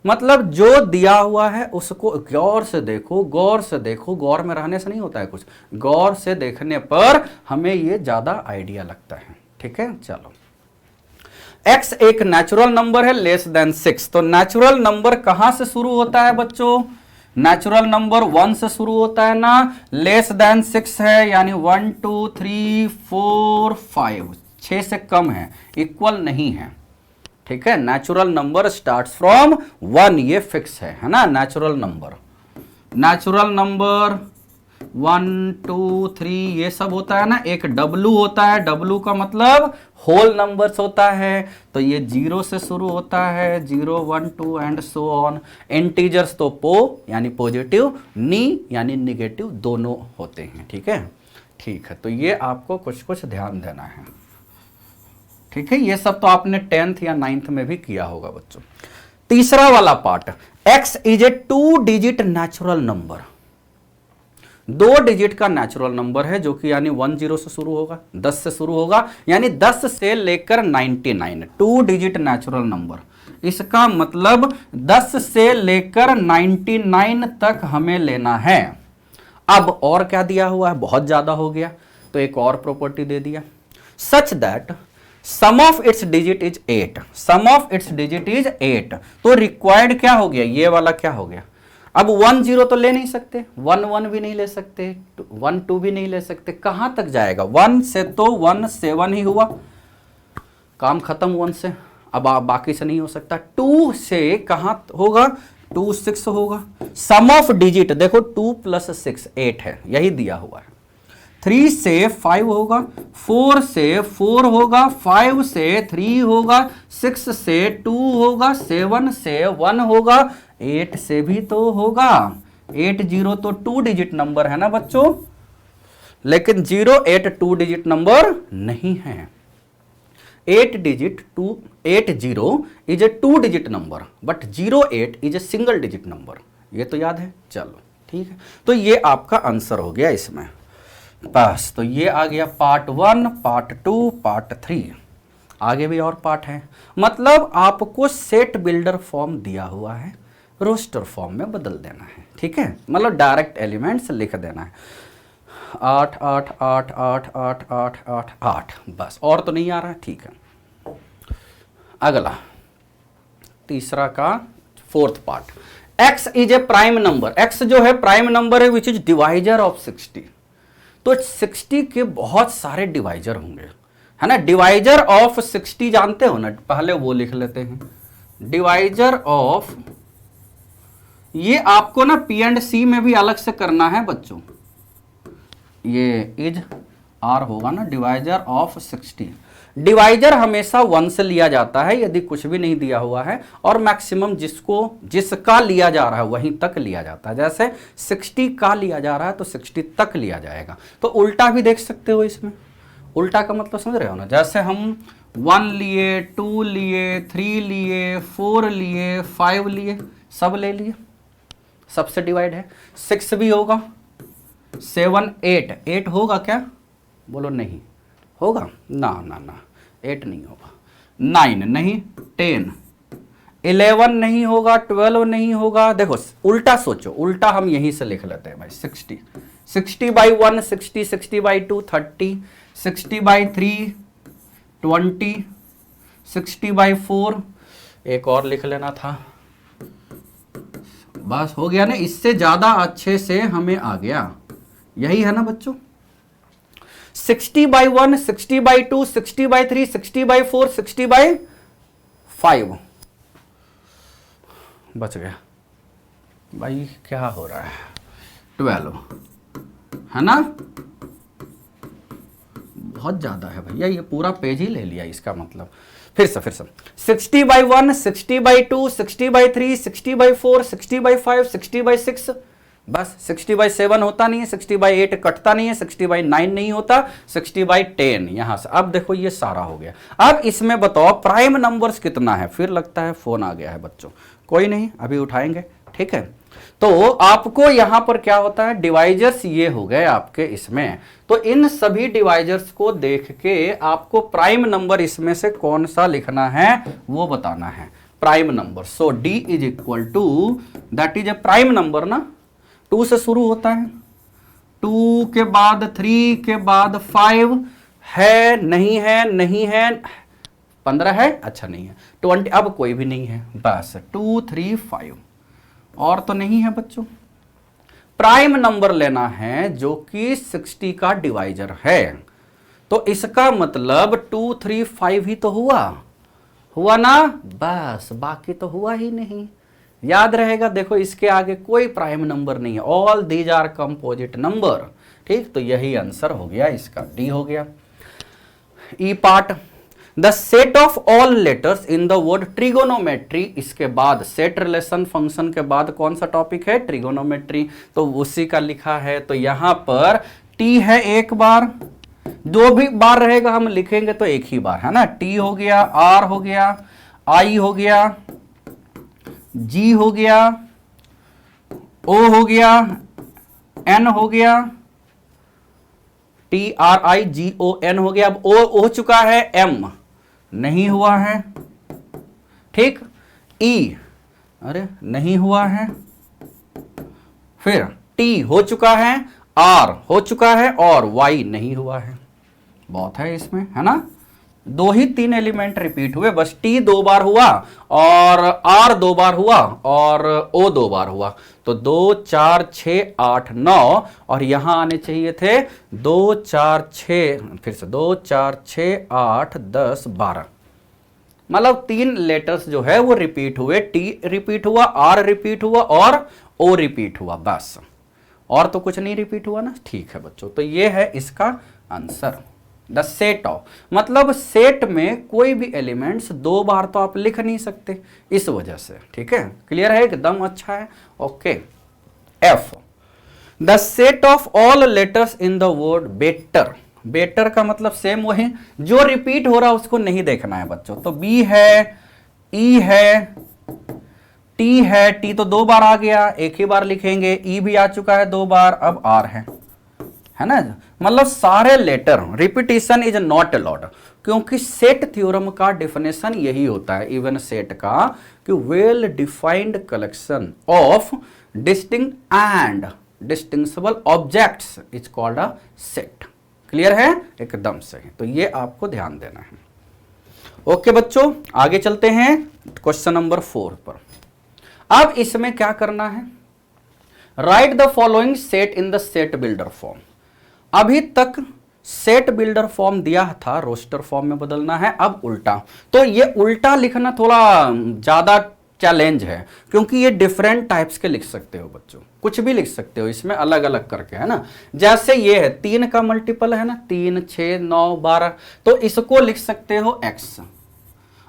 मतलब जो दिया हुआ है उसको गौर से देखो, गौर से देखो, गौर में रहने से नहीं होता है कुछ, गौर से देखने पर हमें ये ज्यादा आइडिया लगता है। ठीक है, चलो, x एक नेचुरल नंबर है लेस देन 6। तो नेचुरल नंबर कहां से शुरू होता है बच्चों? नेचुरल नंबर 1 से शुरू होता है ना, लेस देन 6 है, यानी 1 2 3 4 5, 6 से कम है, इक्वल नहीं है। ठीक है, नेचुरल नंबर स्टार्ट्स फ्रॉम 1, ये फिक्स है ना। नेचुरल नंबर 1 2 3 ये सब होता है ना। एक W होता है, W का मतलब होल नंबर्स होता है, तो ये 0 से शुरू होता है, 0 1 2 एंड सो ऑन। इंटीजर्स तो यानी पॉजिटिव, नी यानी निगेटिव, दोनों होते हैं। ठीक है, ठीक है, तो ये आपको कुछ कुछ ध्यान देना है। ठीक है, ये सब तो आपने 10th या 9th में भी किया होगा बच्चों। तीसरा वाला part, x is A 2 digit natural number, 2 digit का नेचुरल नंबर है, जो कि यानी 10 से शुरू होगा, 10 से शुरू होगा, यानी 10 से लेकर 99, 2 डिजिट नेचुरल नंबर। इसका मतलब 10 से लेकर 99 तक हमें लेना है। अब और क्या दिया हुआ है, बहुत ज्यादा हो गया, तो एक और प्रॉपर्टी दे दिया, such that sum of its digit is 8, sum of its digit is 8। तो रिक्वायर्ड क्या हो गया, ये वाला क्या हो गया, अब 1 0 तो ले नहीं सकते, 1 1 भी नहीं ले सकते, 1 2 भी नहीं ले सकते, कहां तक जाएगा, 1 से तो 1 7 ही हुआ, काम खत्म 1 से, अब बाकी से नहीं हो सकता। 2 से कहां होगा, 2 6 होगा, सम ऑफ डिजिट देखो 2 + 6 8 है, यही दिया हुआ है। 3 से 5 होगा, 4 से 4 होगा, 5 से 3 होगा, 6 से 2 होगा, 7 से 1 होगा, 8 से भी तो होगा। 8 0 तो 2 डिजिट नंबर है ना बच्चों, लेकिन 0 8 2 डिजिट नंबर नहीं है। 8 0 is a 2 digit number, but 0 8 is a single digit number, ये तो याद है। चलो ठीक है, तो ये आपका आंसर हो गया इसमें। बस, तो ये आ गया पार्ट 1, पार्ट 2, पार्ट 3। आगे भी और पार्ट है। मतलब आपको सेट बिल्डर फॉर्म दिया हुआ है, रोस्टर फॉर्म में बदल देना है, ठीक है। मतलब डायरेक्ट एलिमेंट्स लिख देना है, 8 8 8 8 8 8 8 8, बस और तो नहीं आ रहा है, ठीक है। अगला तीसरा का fourth part, x is a prime number. x जो है प्राइम नंबर है विच इज डिवाइजर ऑफ 60। तो 60 के बहुत सारे डिवाइजर होंगे, है ना। डिवाइजर ऑफ 60 जानते हो ना, पहले वो लिख लेते हैं। डिवाइजर ऑफ, ये आपको ना पी एंड सी में भी अलग से करना है बच्चों। ये इज आर होगा ना, डिवाइजर ऑफ 60। डिवाइजर हमेशा 1 से लिया जाता है यदि कुछ भी नहीं दिया हुआ है, और मैक्सिमम जिसका लिया जा रहा है वहीं तक लिया जाता है। जैसे 60 का लिया जा रहा है तो 60 तक लिया जाएगा। तो उल्टा भी देख सकते हो इसमें। उल्टा का मतलब समझ रहे हो ना, जैसे हम 1 लिए, 2 लिए, 3 लिए, 4 लिए, 5 लिए, सब ले लिए, सबसे डिवाइड है। 6 भी होगा, 7 8, 8 होगा क्या, बोलो नहीं होगा ना, ना ना 8 नहीं होगा, 9 नहीं, 10 11 नहीं होगा, 12 नहीं होगा। देखो उल्टा सोचो, उल्टा हम यहीं से लिख लेते हैं भाई। 60 60 बाई 1 60, 60 बाई 2 30, 60 बाई 3 20, 60 बाई 4 एक और लिख लेना था, बस हो गया ना। इससे ज्यादा अच्छे से हमें आ गया, यही है ना बच्चों। 60 by 1 60 by 2 60 by 3 60 by 4 60 by 5, बच गया भाई। क्या हो रहा है, 12 है ना, बहुत ज्यादा है भैया, ये पूरा पेज ही ले लिया इसका मतलब। फिर से 60 by 1 60 by 2 60 by 3 60 by 4 60 by 5 60 by 6, बस 60 बाई 7 होता नहीं है, 60 बाई 8 कटता नहीं है, 60 बाई 9 नहीं होता, 60 बाई 10 यहां से। अब देखो ये सारा हो गया। अब इसमें बताओ प्राइम नंबर्स कितना है। फिर लगता है फोन आ गया है बच्चों, कोई नहीं अभी उठाएंगे, ठीक है। तो आपको यहां पर क्या होता है, डिवाइजर्स ये हो गए आपके इसमें। तो इन सभी डिवाइजर्स को देख के आपको प्राइम नंबर इसमें से कौन सा लिखना है वो बताना है, prime number. So D is equal to, that is a prime number ना, 2 से शुरू होता है, 2 के बाद 3 के बाद 5 है, नहीं है, नहीं है, 15 है, अच्छा नहीं है, 20, अब कोई भी नहीं है, बस 2 3 5 और तो नहीं है बच्चों। प्राइम नंबर लेना है जो कि 60 का डिवाइजर है। तो इसका मतलब 2 3 5 ही तो हुआ ना, बस बाकी तो हुआ ही नहीं। याद रहेगा, देखो इसके आगे कोई प्राइम नंबर नहीं है, all these are composite number, ठीक। तो यही आंसर हो गया इसका, डी हो गया। E part, the set of all letters in the word trigonometry. इसके बाद सेट रिलेशन फंक्शन के बाद कौन सा टॉपिक है, ट्रिगोनोमेट्री, तो उसी का लिखा है। तो यहां पर टी है एक बार, दो भी बार रहेगा हम लिखेंगे तो एक ही बार, है ना। टी हो गया, आर हो गया, आई हो गया, जी हो गया, ओ हो गया, एन हो गया, T R I G O N हो गया। अब ओ हो चुका है, एम नहीं हुआ है, ठीक। ई अरे नहीं हुआ है, फिर टी हो चुका है, आर हो चुका है और वाई नहीं हुआ है। बहुत है इसमें, है ना। 2 ही 3 एलिमेंट रिपीट हुए, बस टी 2 बार हुआ और आर 2 बार हुआ और ओ 2 बार हुआ। तो 2 4 6 8 9 और यहां आने चाहिए थे 2 4 6, फिर से 2 4 6 8 10 12, मतलब 3 लेटर्स जो है वो रिपीट हुए। टी रिपीट हुआ, आर रिपीट हुआ और ओ रिपीट हुआ, बस और तो कुछ नहीं रिपीट हुआ ना, ठीक है बच्चों। तो ये है इसका आंसर, द सेट ऑफ, मतलब सेट में कोई भी एलिमेंट्स 2 बार तो आप लिख नहीं सकते इस वजह से, ठीक है। क्लियर है, एकदम अच्छा है, okay. F, the set of all letters in the word better. Better का मतलब सेम वही, जो रिपीट हो रहा है उसको नहीं देखना है बच्चों। तो बी है, ई है, टी है, टी तो 2 बार आ गया, एक ही बार लिखेंगे। ई भी आ चुका है 2 बार, अब आर है ना। मतलब सारे letter, repetition is not allowed, क्योंकि सेट थ्योरम का डेफिनेशन यही होता है, इवन सेट का, कि well defined collection of distinct and distinguishable objects is called a set. Clear है? एकदम सही। तो ये आपको ध्यान देना है। ओके बच्चों, आगे चलते हैं क्वेश्चन नंबर 4 पर। अब इसमें क्या करना है, right the following set in the set builder form. अभी तक सेट बिल्डर फॉर्म दिया था, रोस्टर फॉर्म में बदलना है, अब उल्टा। तो ये उल्टा लिखना थोड़ा ज्यादा चैलेंज है, क्योंकि ये डिफरेंट टाइप्स के लिख सकते हो बच्चों, कुछ भी लिख सकते हो इसमें अलग अलग करके, है ना। जैसे ये है 3 का मल्टीपल है ना, 3, 6, 9, 12, तो इसको लिख सकते हो x।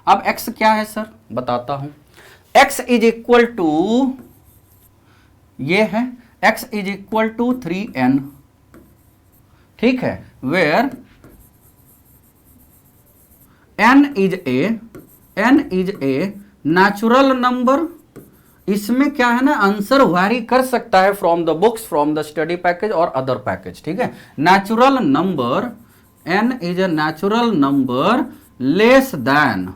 अब x क्या है सर, बताता हूं। x इज इक्वल टू, ये है x is equal to 3n, ठीक है, where n is a natural number. इसमें क्या है ना, आंसर वैरी कर सकता है from the books, from the study package और अदर पैकेज, ठीक है। Natural number, n is a natural number less than,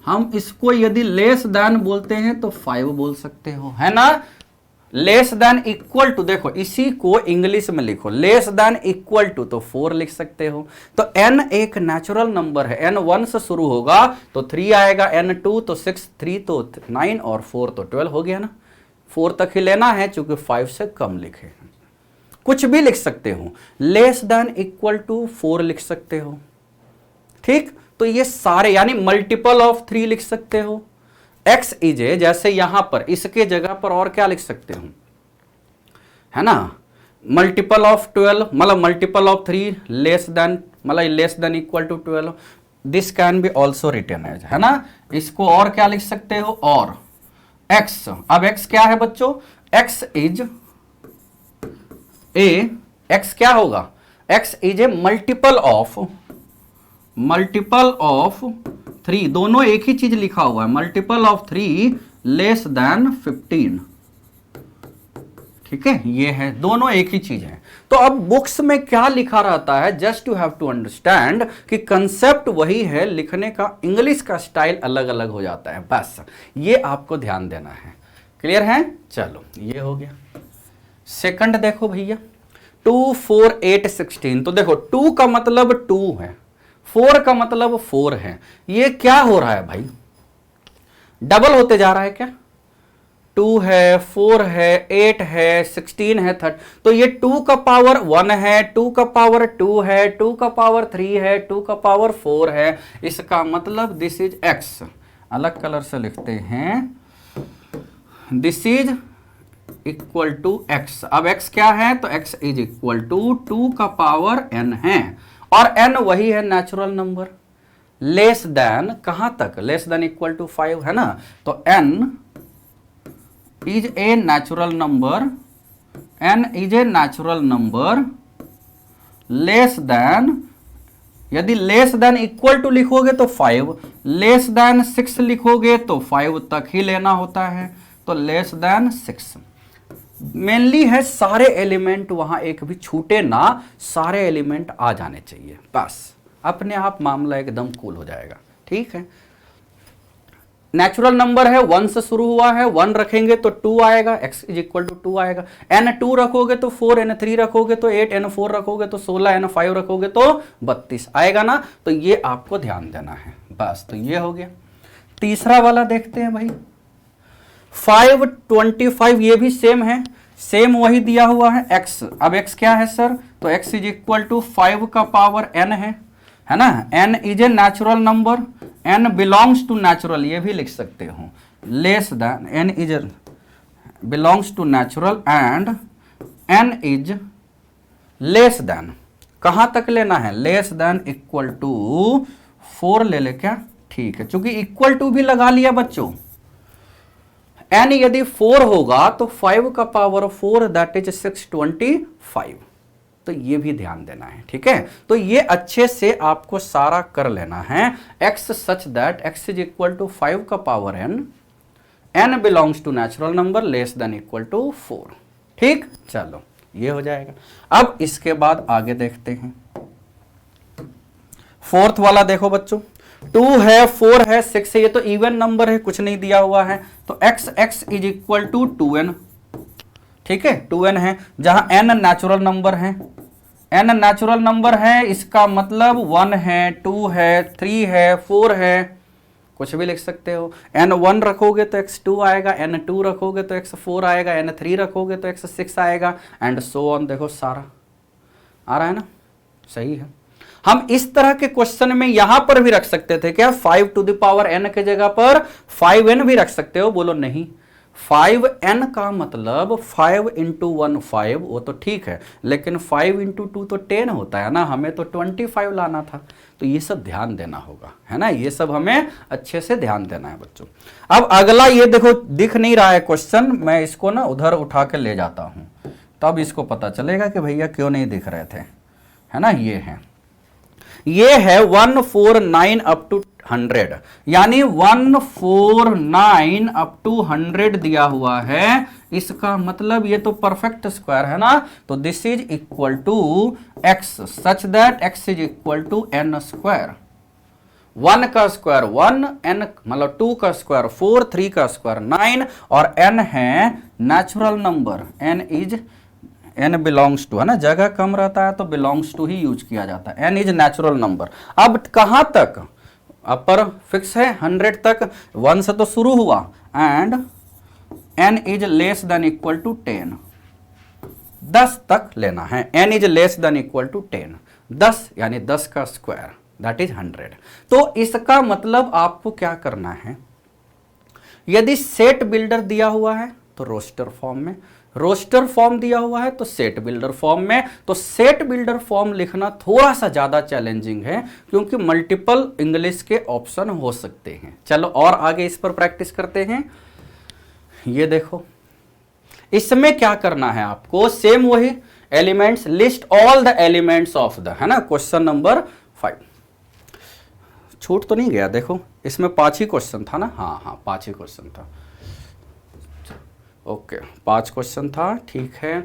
हम इसको यदि लेस देन बोलते हैं तो 5 बोल सकते हो, है ना। लेस देन इक्वल टू, देखो इसी को इंग्लिश में लिखो, लेस देन इक्वल टू तो 4 लिख सकते हो। तो n एक नेचुरल नंबर है, n 1 से शुरू होगा तो 3 आएगा, n 2 तो 6, 3 तो 9 और 4 तो 12 हो गया ना। 4 तक ही लेना है चूंकि 5 से कम लिखे हैं। कुछ भी लिख सकते हो, लेस देन इक्वल टू 4 लिख सकते हो, ठीक। तो ये सारे यानी मल्टीपल ऑफ 3 लिख सकते हो। x इज ए, जैसे यहां पर इसके जगह पर और क्या लिख सकते हो, है ना, मल्टीपल ऑफ 12, मतलब मल्टीपल ऑफ 3 लेस देन, मतलब less than equal to 12। This can be also written as, है ना। इसको और क्या लिख सकते हो, और x। अब x क्या है बच्चों, x इज ए, x क्या होगा, x is A multiple of 3, दोनों एक ही चीज लिखा हुआ है, मल्टीपल ऑफ 3 लेस देन 15, ठीक है। ये है, दोनों एक ही चीज है। तो अब बुक्स में क्या लिखा रहता है, just you have to understand कि कंसेप्ट वही है, लिखने का इंग्लिश का स्टाइल अलग अलग हो जाता है, बस ये आपको ध्यान देना है। क्लियर है? चलो ये हो गया। सेकंड देखो भैया, 2, 4, 8, 16। तो देखो 2 का मतलब 2 है, 4 का मतलब 4 है। ये क्या हो रहा है भाई, डबल होते जा रहा है क्या, 2 है, 4 है, 8 है, 16 है, 30। तो ये 2 का पावर 1 है, 2 का पावर 2 है, 2 का पावर 3 है, 2 का पावर 4 है। इसका मतलब दिस इज x, अलग कलर से लिखते हैं, this is equal to x। अब x क्या है, तो x इज इक्वल टू 2 का पावर n है, और n वही है नेचुरल नंबर, लेस देन कहां तक, लेस देन इक्वल टू 5, है ना। तो n is a natural number, n is a natural number less then, यदि लेस देन इक्वल टू लिखोगे तो 5, लेस देन 6 लिखोगे तो 5 तक ही लेना होता है, तो लेस देन 6। मेनली है सारे एलिमेंट वहां एक भी छूटे ना, सारे एलिमेंट आ जाने चाहिए, बस अपने आप मामला एकदम कूल हो जाएगा, ठीक है। नेचुरल नंबर है, 1 से शुरू हुआ है, 1 रखेंगे तो 2 आएगा, x इज इक्वल टू 2 आएगा। n 2 रखोगे तो 4, n 3 रखोगे तो 8, n 4 रखोगे तो 16, n 5 रखोगे तो 32 आएगा ना। तो ये आपको ध्यान देना है, बस। तो ये हो गया। तीसरा वाला देखते हैं भाई, 5, 25, ये भी सेम है, सेम वही दिया हुआ है x। अब x क्या है सर, तो x इज इक्वल टू 5 का पावर n है ना। n is a natural number, n belongs to natural, ये भी लिख सकते हो, less than, n is belongs to natural and n is less than, कहां तक लेना है, लेस देन इक्वल टू 4 ले ले क्या, ठीक है, चूंकि इक्वल टू भी लगा लिया बच्चों। n यदि 4 होगा तो 5 का पावर 4 दैट इज 625। तो ये भी ध्यान देना है, ठीक है। तो ये अच्छे से आपको सारा कर लेना है, x such that x is equal to 5 का power n belongs to natural number less than equal to 4, ठीक। चलो ये हो जाएगा। अब इसके बाद आगे देखते हैं, फोर्थ वाला देखो बच्चों, 2 है, 4 है, 6 है, ये तो इवन नंबर है, कुछ नहीं दिया हुआ है, तो x is equal to 2n। ठीक है, 2n है, जहां n नेचुरल नंबर है, n नेचुरल नंबर है, इसका मतलब 1 है, 2 है, 3 है, 4 है, कुछ भी लिख सकते हो। n1 रखोगे तो x2 आएगा, n2 रखोगे तो x4 आएगा, n3 रखोगे तो x6 आएगा, एंड सो ऑन। देखो सारा आ रहा है ना, सही है। हम इस तरह के क्वेश्चन में यहां पर भी रख सकते थे क्या, 5 टू द पावर n के जगह पर 5n भी रख सकते हो, बोलो नहीं। 5n का मतलब 5 इंटू 1 5, वो तो ठीक है, लेकिन 5 इंटू 2 तो 10 होता है ना, हमें तो 25 लाना था। तो ये सब ध्यान देना होगा, है ना, ये सब हमें अच्छे से ध्यान देना है बच्चों। अब अगला ये देखो, दिख नहीं रहा है क्वेश्चन, मैं इसको ना उधर उठा के ले जाता हूं, तब इसको पता चलेगा कि भैया क्यों नहीं दिख रहे थे, है ना। ये है 149 अप टू 100, यानी 149 अप टू 100 दिया हुआ है, इसका मतलब ये तो परफेक्ट स्क्वायर है ना, तो this is equal to x such that x is equal to n square. 1 का स्क्वायर 1, n मतलब 2 का स्क्वायर 4, 3 का स्क्वायर 9, और n है natural number, n belongs to, है ना, जगह कम रहता है तो बिलोंग्स टू ही यूज किया जाता है, n इज नेचुरल नंबर। अब कहां तक, अपर फिक्स है 100 तक, 1 से तो शुरू हुआ, and n is less than equal to 10, 10 तक लेना है, n is less than equal to 10, 10 यानी 10 का स्क्वायर, दैट इज 100। तो इसका मतलब आपको क्या करना है, यदि सेट बिल्डर दिया हुआ है तो रोस्टर फॉर्म में, रोस्टर फॉर्म दिया हुआ है तो सेट बिल्डर फॉर्म में। तो सेट बिल्डर फॉर्म लिखना थोड़ा सा ज्यादा चैलेंजिंग है, क्योंकि मल्टीपल इंग्लिश के ऑप्शन हो सकते हैं। चलो और आगे इस पर प्रैक्टिस करते हैं। ये देखो, इसमें क्या करना है आपको, सेम वही elements, list all the elements of the, है ना, क्वेश्चन नंबर 5। छूट तो नहीं गया, देखो इसमें 5 ही क्वेश्चन था ना, हाँ 5 ही क्वेश्चन था, ओके 5 क्वेश्चन था, ठीक है।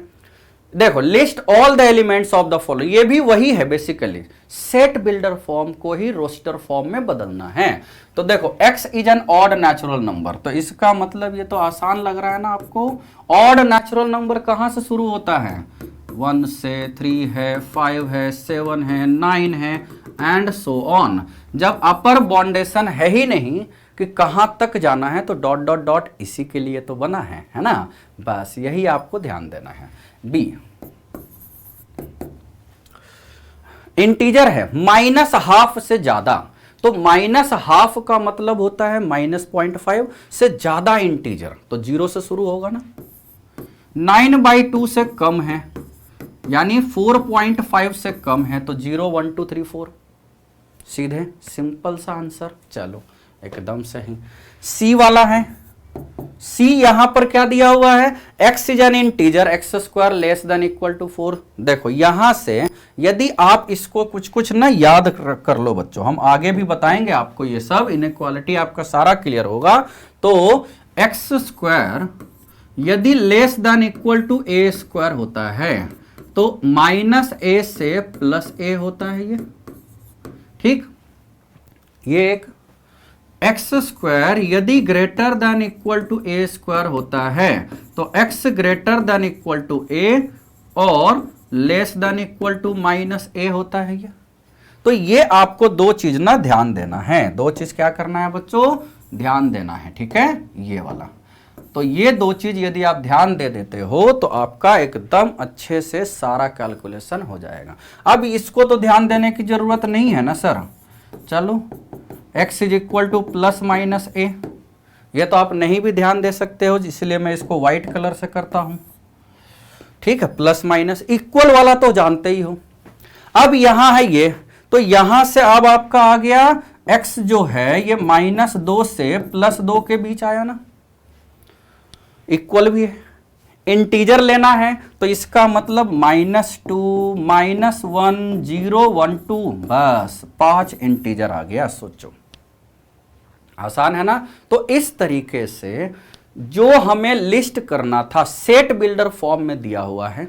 देखो, list all the elements of the following, ये भी वही है बेसिकली, सेट बिल्डर फॉर्म को ही रोस्टर फॉर्म में बदलना है। तो देखो, x is N odd natural number, तो इसका मतलब ये तो आसान लग रहा है ना आपको, ऑड नेचुरल नंबर कहां से शुरू होता है, 1 से, 3 है, 5 है, 7 है, 9 है, एंड सो ऑन। जब अपर बाउंडेशन है ही नहीं कि कहां तक जाना है, तो डॉट डॉट डॉट इसी के लिए तो बना है ना, बस यही आपको ध्यान देना है। बी इंटीजर है -½ से ज्यादा, तो -½ का मतलब होता है -0.5 से ज्यादा इंटीजर, तो 0 से शुरू होगा ना। 9/2 से कम है, यानी 4.5 से कम है, तो 0 1 2 3 4, सीधे सिंपल सा आंसर। चलो एकदम सही। सी वाला है, सी यहां पर क्या दिया हुआ है, x is an integer, x² less than equal to 4। देखो यहां से यदि आप इसको कुछ कुछ ना याद कर लो बच्चों, हम आगे भी बताएंगे आपको, ये सब इनइक्वालिटी आपका सारा क्लियर होगा। तो x² यदि less than equal to a² होता है, तो -a से +a होता है ये, ठीक। ये एक x² यदि greater than equal to a² होता है, तो x greater than equal to a और less than equal to -a होता है ये। तो ये आपको 2 चीज ना ध्यान देना है, 2 चीज क्या करना है बच्चों, ध्यान देना है, ठीक है, ये वाला। तो ये 2 चीज यदि आप ध्यान दे देते हो, तो आपका एकदम अच्छे से सारा कैलकुलेशन हो जाएगा। अब इसको तो ध्यान देने की जरूरत नहीं है ना सर, चलो x is equal to +-a, ये तो आप नहीं भी ध्यान दे सकते हो, इसलिए मैं इसको व्हाइट कलर से करता हूं, ठीक है। +- इक्वल वाला तो जानते ही हो। अब यहां है ये, तो यहां से अब आपका आ गया x जो है ये -2 से +2 के बीच आया ना, इक्वल भी है। इंटीजर लेना है तो इसका मतलब -2 -1 0 1 2, बस 5 इंटीजर आ गया। सोचो आसान है ना। तो इस तरीके से जो हमें लिस्ट करना था सेट बिल्डर फॉर्म में दिया हुआ है,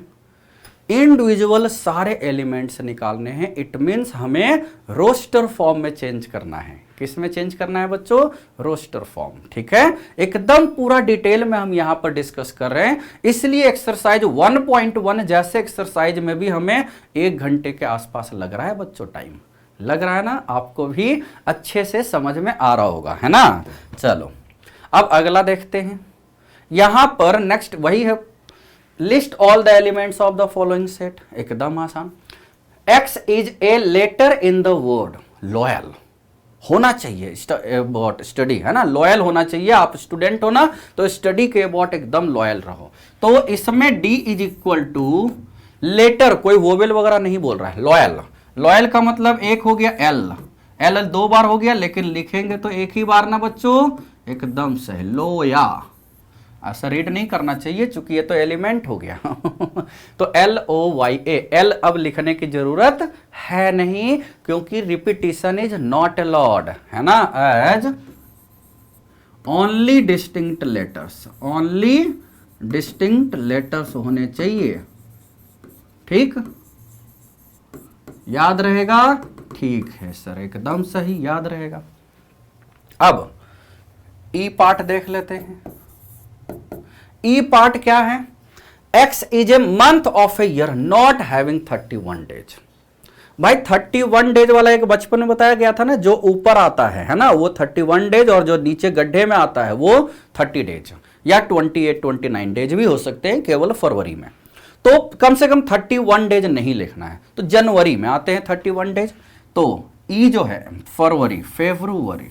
इंडिविजुअल सारे एलिमेंट्स निकालने हैं। इट मीन्स हमें रोस्टर फॉर्म में चेंज करना है। किस में चेंज करना है बच्चों? Roster form. ठीक है, एकदम पूरा डिटेल में हम यहां पर डिस्कस कर रहे हैं, इसलिए एक्सरसाइज 1.1 जैसे एक्सरसाइज में भी हमें 1 घंटे के आसपास लग रहा है बच्चों। टाइम लग रहा है ना? आपको भी अच्छे से समझ में आ रहा होगा, है ना? चलो अब अगला देखते हैं। यहां पर नेक्स्ट वही है, list all the elements of the following set. एकदम आसान। X is a letter in the word loyal. होना चाहिए अबाउट स्टडी, है ना? लॉयल होना चाहिए। आप स्टूडेंट हो ना, तो स्टडी के अबाउट एकदम लॉयल रहो। तो इसमें D is equal to letter, कोई वोवेल वगैरह नहीं बोल रहा है। लॉयल, लॉयल का मतलब एक हो गया एल, एल 2 बार हो गया, लेकिन लिखेंगे तो एक ही बार ना बच्चों। एकदम सही, लोया। ऐसा रीड नहीं करना चाहिए चूंकि ये तो एलिमेंट हो गया तो LOYA, एल अब लिखने की जरूरत है नहीं, क्योंकि रिपीटिशन इज नॉट अलाउड, है ना? As only distinct letters, only distinct letters होने चाहिए। ठीक, याद रहेगा? ठीक है सर, एकदम सही, याद रहेगा। अब ई पार्ट देख लेते हैं। ई पार्ट क्या है? X is a month of a year not having 31 days. भाई 31 डेज वाला एक बचपन में बताया गया था ना, जो ऊपर आता है ना, वो 31 डेज, और जो नीचे गड्ढे में आता है वो 30 डेज या 28 29 डेज भी हो सकते हैं केवल फरवरी में। तो कम से कम 31 डेज नहीं लिखना है। तो जनवरी में आते हैं 31 डेज, तो ई जो है फरवरी, फेब्रुवरी,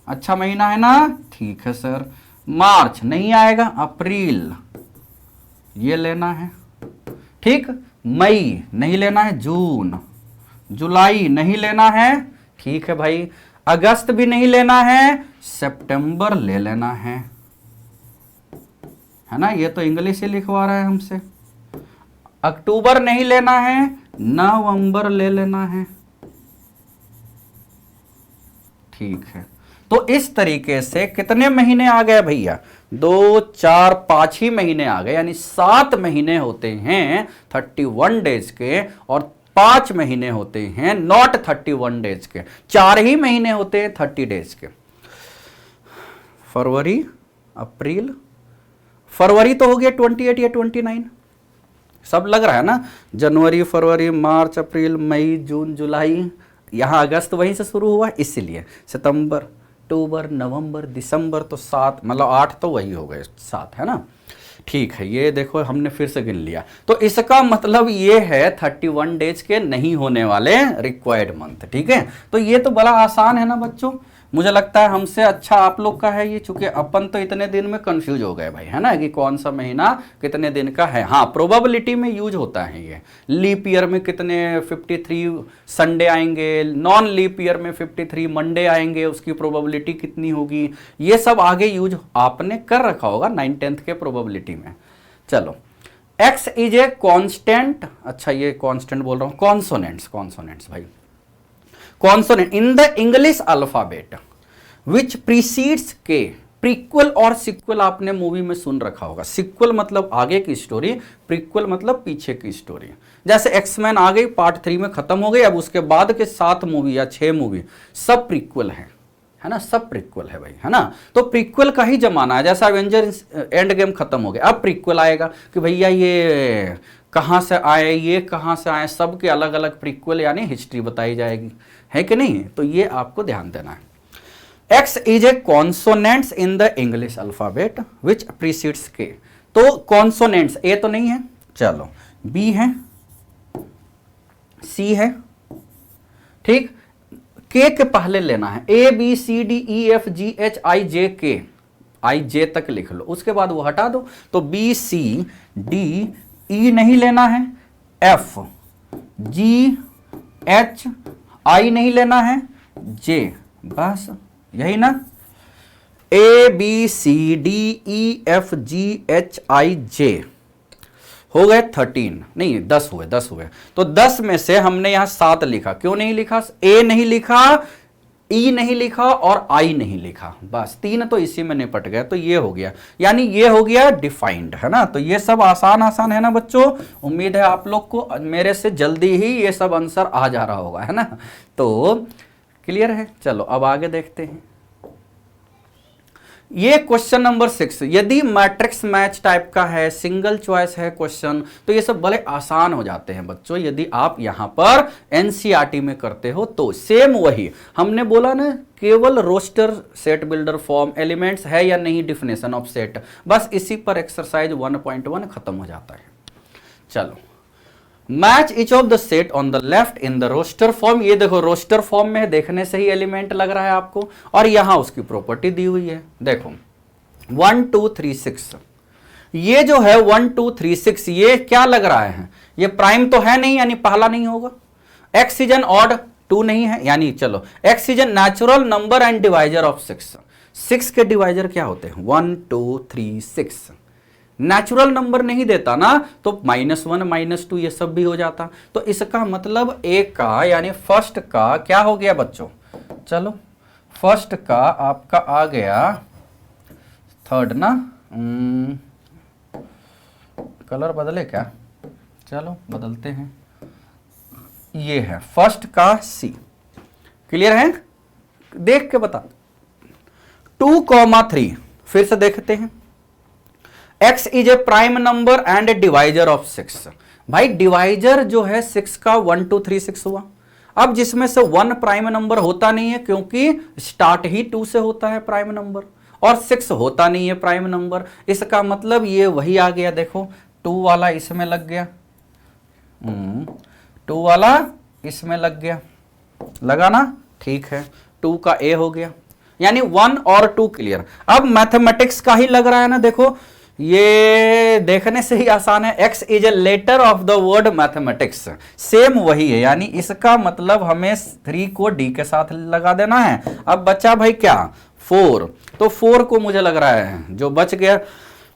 अच्छा महीना है ना? ठीक है सर। मार्च नहीं आएगा, अप्रैल ये लेना है। ठीक, मई नहीं लेना है, जून, जुलाई नहीं लेना है। ठीक है भाई, अगस्त भी नहीं लेना है, सितंबर ले लेना है ना? ये तो इंग्लिश ही लिखवा रहा है हमसे। अक्टूबर नहीं लेना है, नवंबर ले लेना है। ठीक है, तो इस तरीके से कितने महीने आ गए भैया? 2 4 5 ही महीने आ गए, यानी 7 महीने होते हैं 31 डेज के, और 5 महीने होते हैं नॉट 31 डेज के। 4 ही महीने होते हैं 30 डेज के। फरवरी, अप्रैल, फरवरी तो हो गया 28 या 29, सब लग रहा है ना? जनवरी, फरवरी, मार्च, अप्रैल, मई, जून, जुलाई, यहां अगस्त वहीं से शुरू हुआ, इसलिए सितंबर, अक्टूबर, नवंबर, दिसंबर, तो 7, मतलब 8 तो वही हो गए, 7, है ना? ठीक है, ये देखो हमने फिर से गिन लिया। तो इसका मतलब ये है 31 डेज के नहीं होने वाले रिक्वायर्ड मंथ। ठीक है, तो ये तो बड़ा आसान है ना बच्चों? मुझे लगता है हमसे अच्छा आप लोग का है ये, चूंकि अपन तो इतने दिन में कंफ्यूज हो गए भाई, है ना, कि कौन सा महीना कितने दिन का है। हाँ, प्रोबेबिलिटी में यूज होता है ये। लीप ईयर में कितने 53 संडे आएंगे, नॉन लीप ईयर में 53 मंडे आएंगे, उसकी प्रोबेबिलिटी कितनी होगी, ये सब आगे यूज आपने कर रखा होगा 9th 10th के प्रोबेबिलिटी में। चलो, एक्स इज ए कॉन्स्टेंट, अच्छा ये कॉन्स्टेंट बोल रहा हूं, कॉन्सोनेंट्स भाई, consonant in the English alphabet which precedes के। प्रीक्वल और सिक्वल आपने मूवी में सुन रखा होगा। सिक्वल मतलब आगे की स्टोरी, प्रीक्वल मतलब पीछे की स्टोरी। जैसे एक्समैन आ गई, पार्ट 3 में खत्म हो गई, अब उसके बाद के 7 मूवी या 6 मूवी सब प्रीक्वल है ना? सब प्रीक्वल है भाई, है ना? तो प्रीक्वल का ही जमाना है। जैसा एवेंजर्स एंड गेम खत्म हो गया, अब प्रीक्वल आएगा कि भैया ये कहाँ से आए, ये कहाँ से आए, सब के अलग अलग प्रीक्वल यानी हिस्ट्री बताई जाएगी, है कि नहीं? तो ये आपको ध्यान देना है। X is A consonants in the English alphabet which precedes के। तो कॉन्सोनेंट्स ए तो नहीं है, चलो B है, C है, ठीक। के पहले लेना है, ABCDEFGHIJK, I J तक लिख लो, उसके बाद वो हटा दो। तो BCDE नहीं लेना है, FGHI नहीं लेना है, J, बस यही ना। ABCDEFGHIJ हो गए 13, नहीं 10 हुए। तो 10 में से हमने यहां 7 लिखा, क्यों नहीं लिखा? A नहीं लिखा, ई नहीं लिखा और आई नहीं लिखा, बस 3 तो इसी में निपट गया। तो ये हो गया, यानी ये हो गया डिफाइंड, है ना। तो ये सब आसान आसान है ना बच्चों। उम्मीद है आप लोग को मेरे से जल्दी ही ये सब आंसर आ जा रहा होगा, है ना। तो क्लियर है। चलो अब आगे देखते हैं। ये क्वेश्चन नंबर 6, यदि मैट्रिक्स मैच टाइप का है, सिंगल चॉइस है क्वेश्चन, तो ये सब बड़े आसान हो जाते हैं बच्चों यदि आप यहां पर एनसीईआरटी में करते हो। तो सेम वही हमने बोला ना, केवल roster set builder form elements है या नहीं, डेफिनेशन ऑफ सेट, बस इसी पर एक्सरसाइज 1.1 खत्म हो जाता है। चलो, match each of the set on the left in the roster form. ये देखो रोस्टर फॉर्म में देखने से ही एलिमेंट लग रहा है आपको, और यहां उसकी प्रॉपर्टी दी हुई है। देखो 1 2 3 6, ये जो है 1 2 3 6 ये क्या लग रहा है, ये प्राइम तो है नहीं, यानी पहला नहीं होगा। एक्स इज एन ऑड 2 नहीं है, यानी चलो x is an natural number and divisor of 6। 6 के डिवाइजर क्या होते हैं, 1 2 3 6। नेचुरल नंबर नहीं देता ना, तो -1 -2 ये सब भी हो जाता। तो इसका मतलब एक का यानी फर्स्ट का क्या हो गया बच्चों, चलो फर्स्ट का आपका आ गया थर्ड ना, कलर बदले क्या, चलो बदलते हैं। ये है फर्स्ट का सी, क्लियर है, देख के बता। 2, 3 फिर से देखते हैं। x is a prime number and A divisor of 6। भाई डिवाइजर जो है 6 का 1 2 3 6 हुआ। अब जिसमें से 1 प्राइम नंबर होता नहीं है, क्योंकि स्टार्ट ही 2 से होता है प्राइम नंबर, और 6 होता नहीं है प्राइम नंबर। इसका मतलब ये वही आ गया, देखो 2 वाला इसमें लग गया, 2 वाला इसमें लग गया, लगा ना, ठीक है। 2 का ए हो गया, यानी 1 और 2 क्लियर। अब मैथमेटिक्स का ही लग रहा है ना, देखो ये देखने से ही आसान है। x is a letter of the word mathematics, same वही है, यानी इसका मतलब हमें 3 को d के साथ लगा देना है। अब बचा भाई क्या, 4, तो 4 को मुझे लग रहा है जो बच गया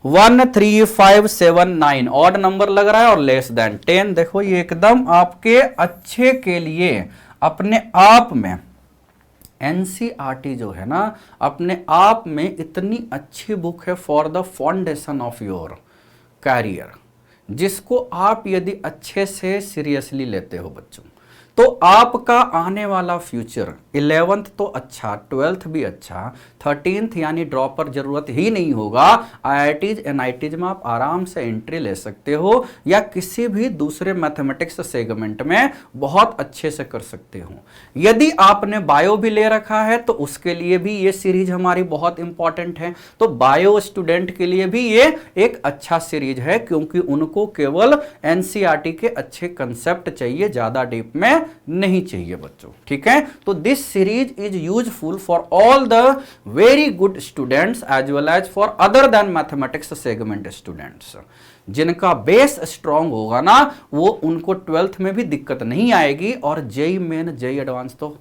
1 3 5 7 9 ऑड नंबर लग रहा है, और लेस देन 10। देखो ये एकदम आपके अच्छे के लिए अपने आप में एनसीईआरटी जो है ना, अपने आप में इतनी अच्छी बुक है for the foundation of your career, जिसको आप यदि अच्छे से सीरियसली लेते हो बच्चों, तो आपका आने वाला फ्यूचर 11th तो अच्छा, 12th भी अच्छा, 13th यानी ड्रॉपर जरूरत ही नहीं होगा। आईआईटीज एनआईटीज में आप आराम से एंट्री ले सकते हो, या किसी भी दूसरे मैथमेटिक्स सेगमेंट में बहुत अच्छे से कर सकते हो। यदि आपने बायो भी ले रखा है तो उसके लिए भी ये सीरीज हमारी बहुत इंपॉर्टेंट है। तो बायो स्टूडेंट के लिए भी ये एक अच्छा सीरीज है, क्योंकि उनको केवल एनसीईआरटी के अच्छे कंसेप्ट चाहिए, ज्यादा डीप में नहीं चाहिए बच्चों, ठीक है। तो this series is useful for all the very good students as well as for other than mathematics segment students. जिनका बेस स्ट्रांग होगा ना, वो उनको 12th में भी दिक्कत नहीं आएगी, और जेई मेन जेई एडवांस तो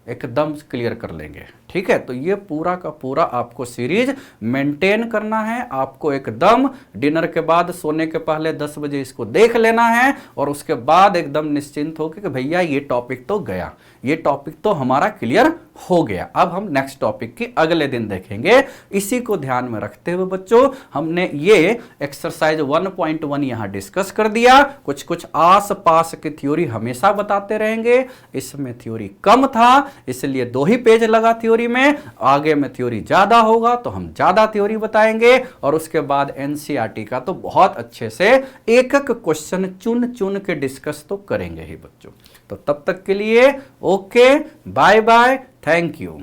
एकदम क्लियर कर लेंगे, ठीक है। तो ये पूरा का पूरा आपको सीरीज मेंटेन करना है। आपको एकदम डिनर के बाद, सोने के पहले 10 बजे इसको देख लेना है, और उसके बाद एकदम निश्चिंत होकर कि भैया ये टॉपिक तो गया, ये टॉपिक तो हमारा क्लियर हो गया। अब हम नेक्स्ट टॉपिक की अगले दिन देखेंगे। इसी को ध्यान में रखते हुए बच्चों, हमने ये एक्सरसाइज 1.1 यहां डिस्कस कर दिया। कुछ कुछ आस पास की थ्योरी हमेशा बताते रहेंगे, इसमें थ्योरी कम था इसलिए 2 ही पेज लगा थ्योरी में, आगे में थ्योरी ज्यादा होगा तो हम ज्यादा थ्योरी बताएंगे, और उसके बाद एनसीईआरटी का तो बहुत अच्छे से एक एक क्वेश्चन चुन चुन के डिस्कस तो करेंगे ही बच्चों। तो तब तक के लिए okay, bye bye, thank you.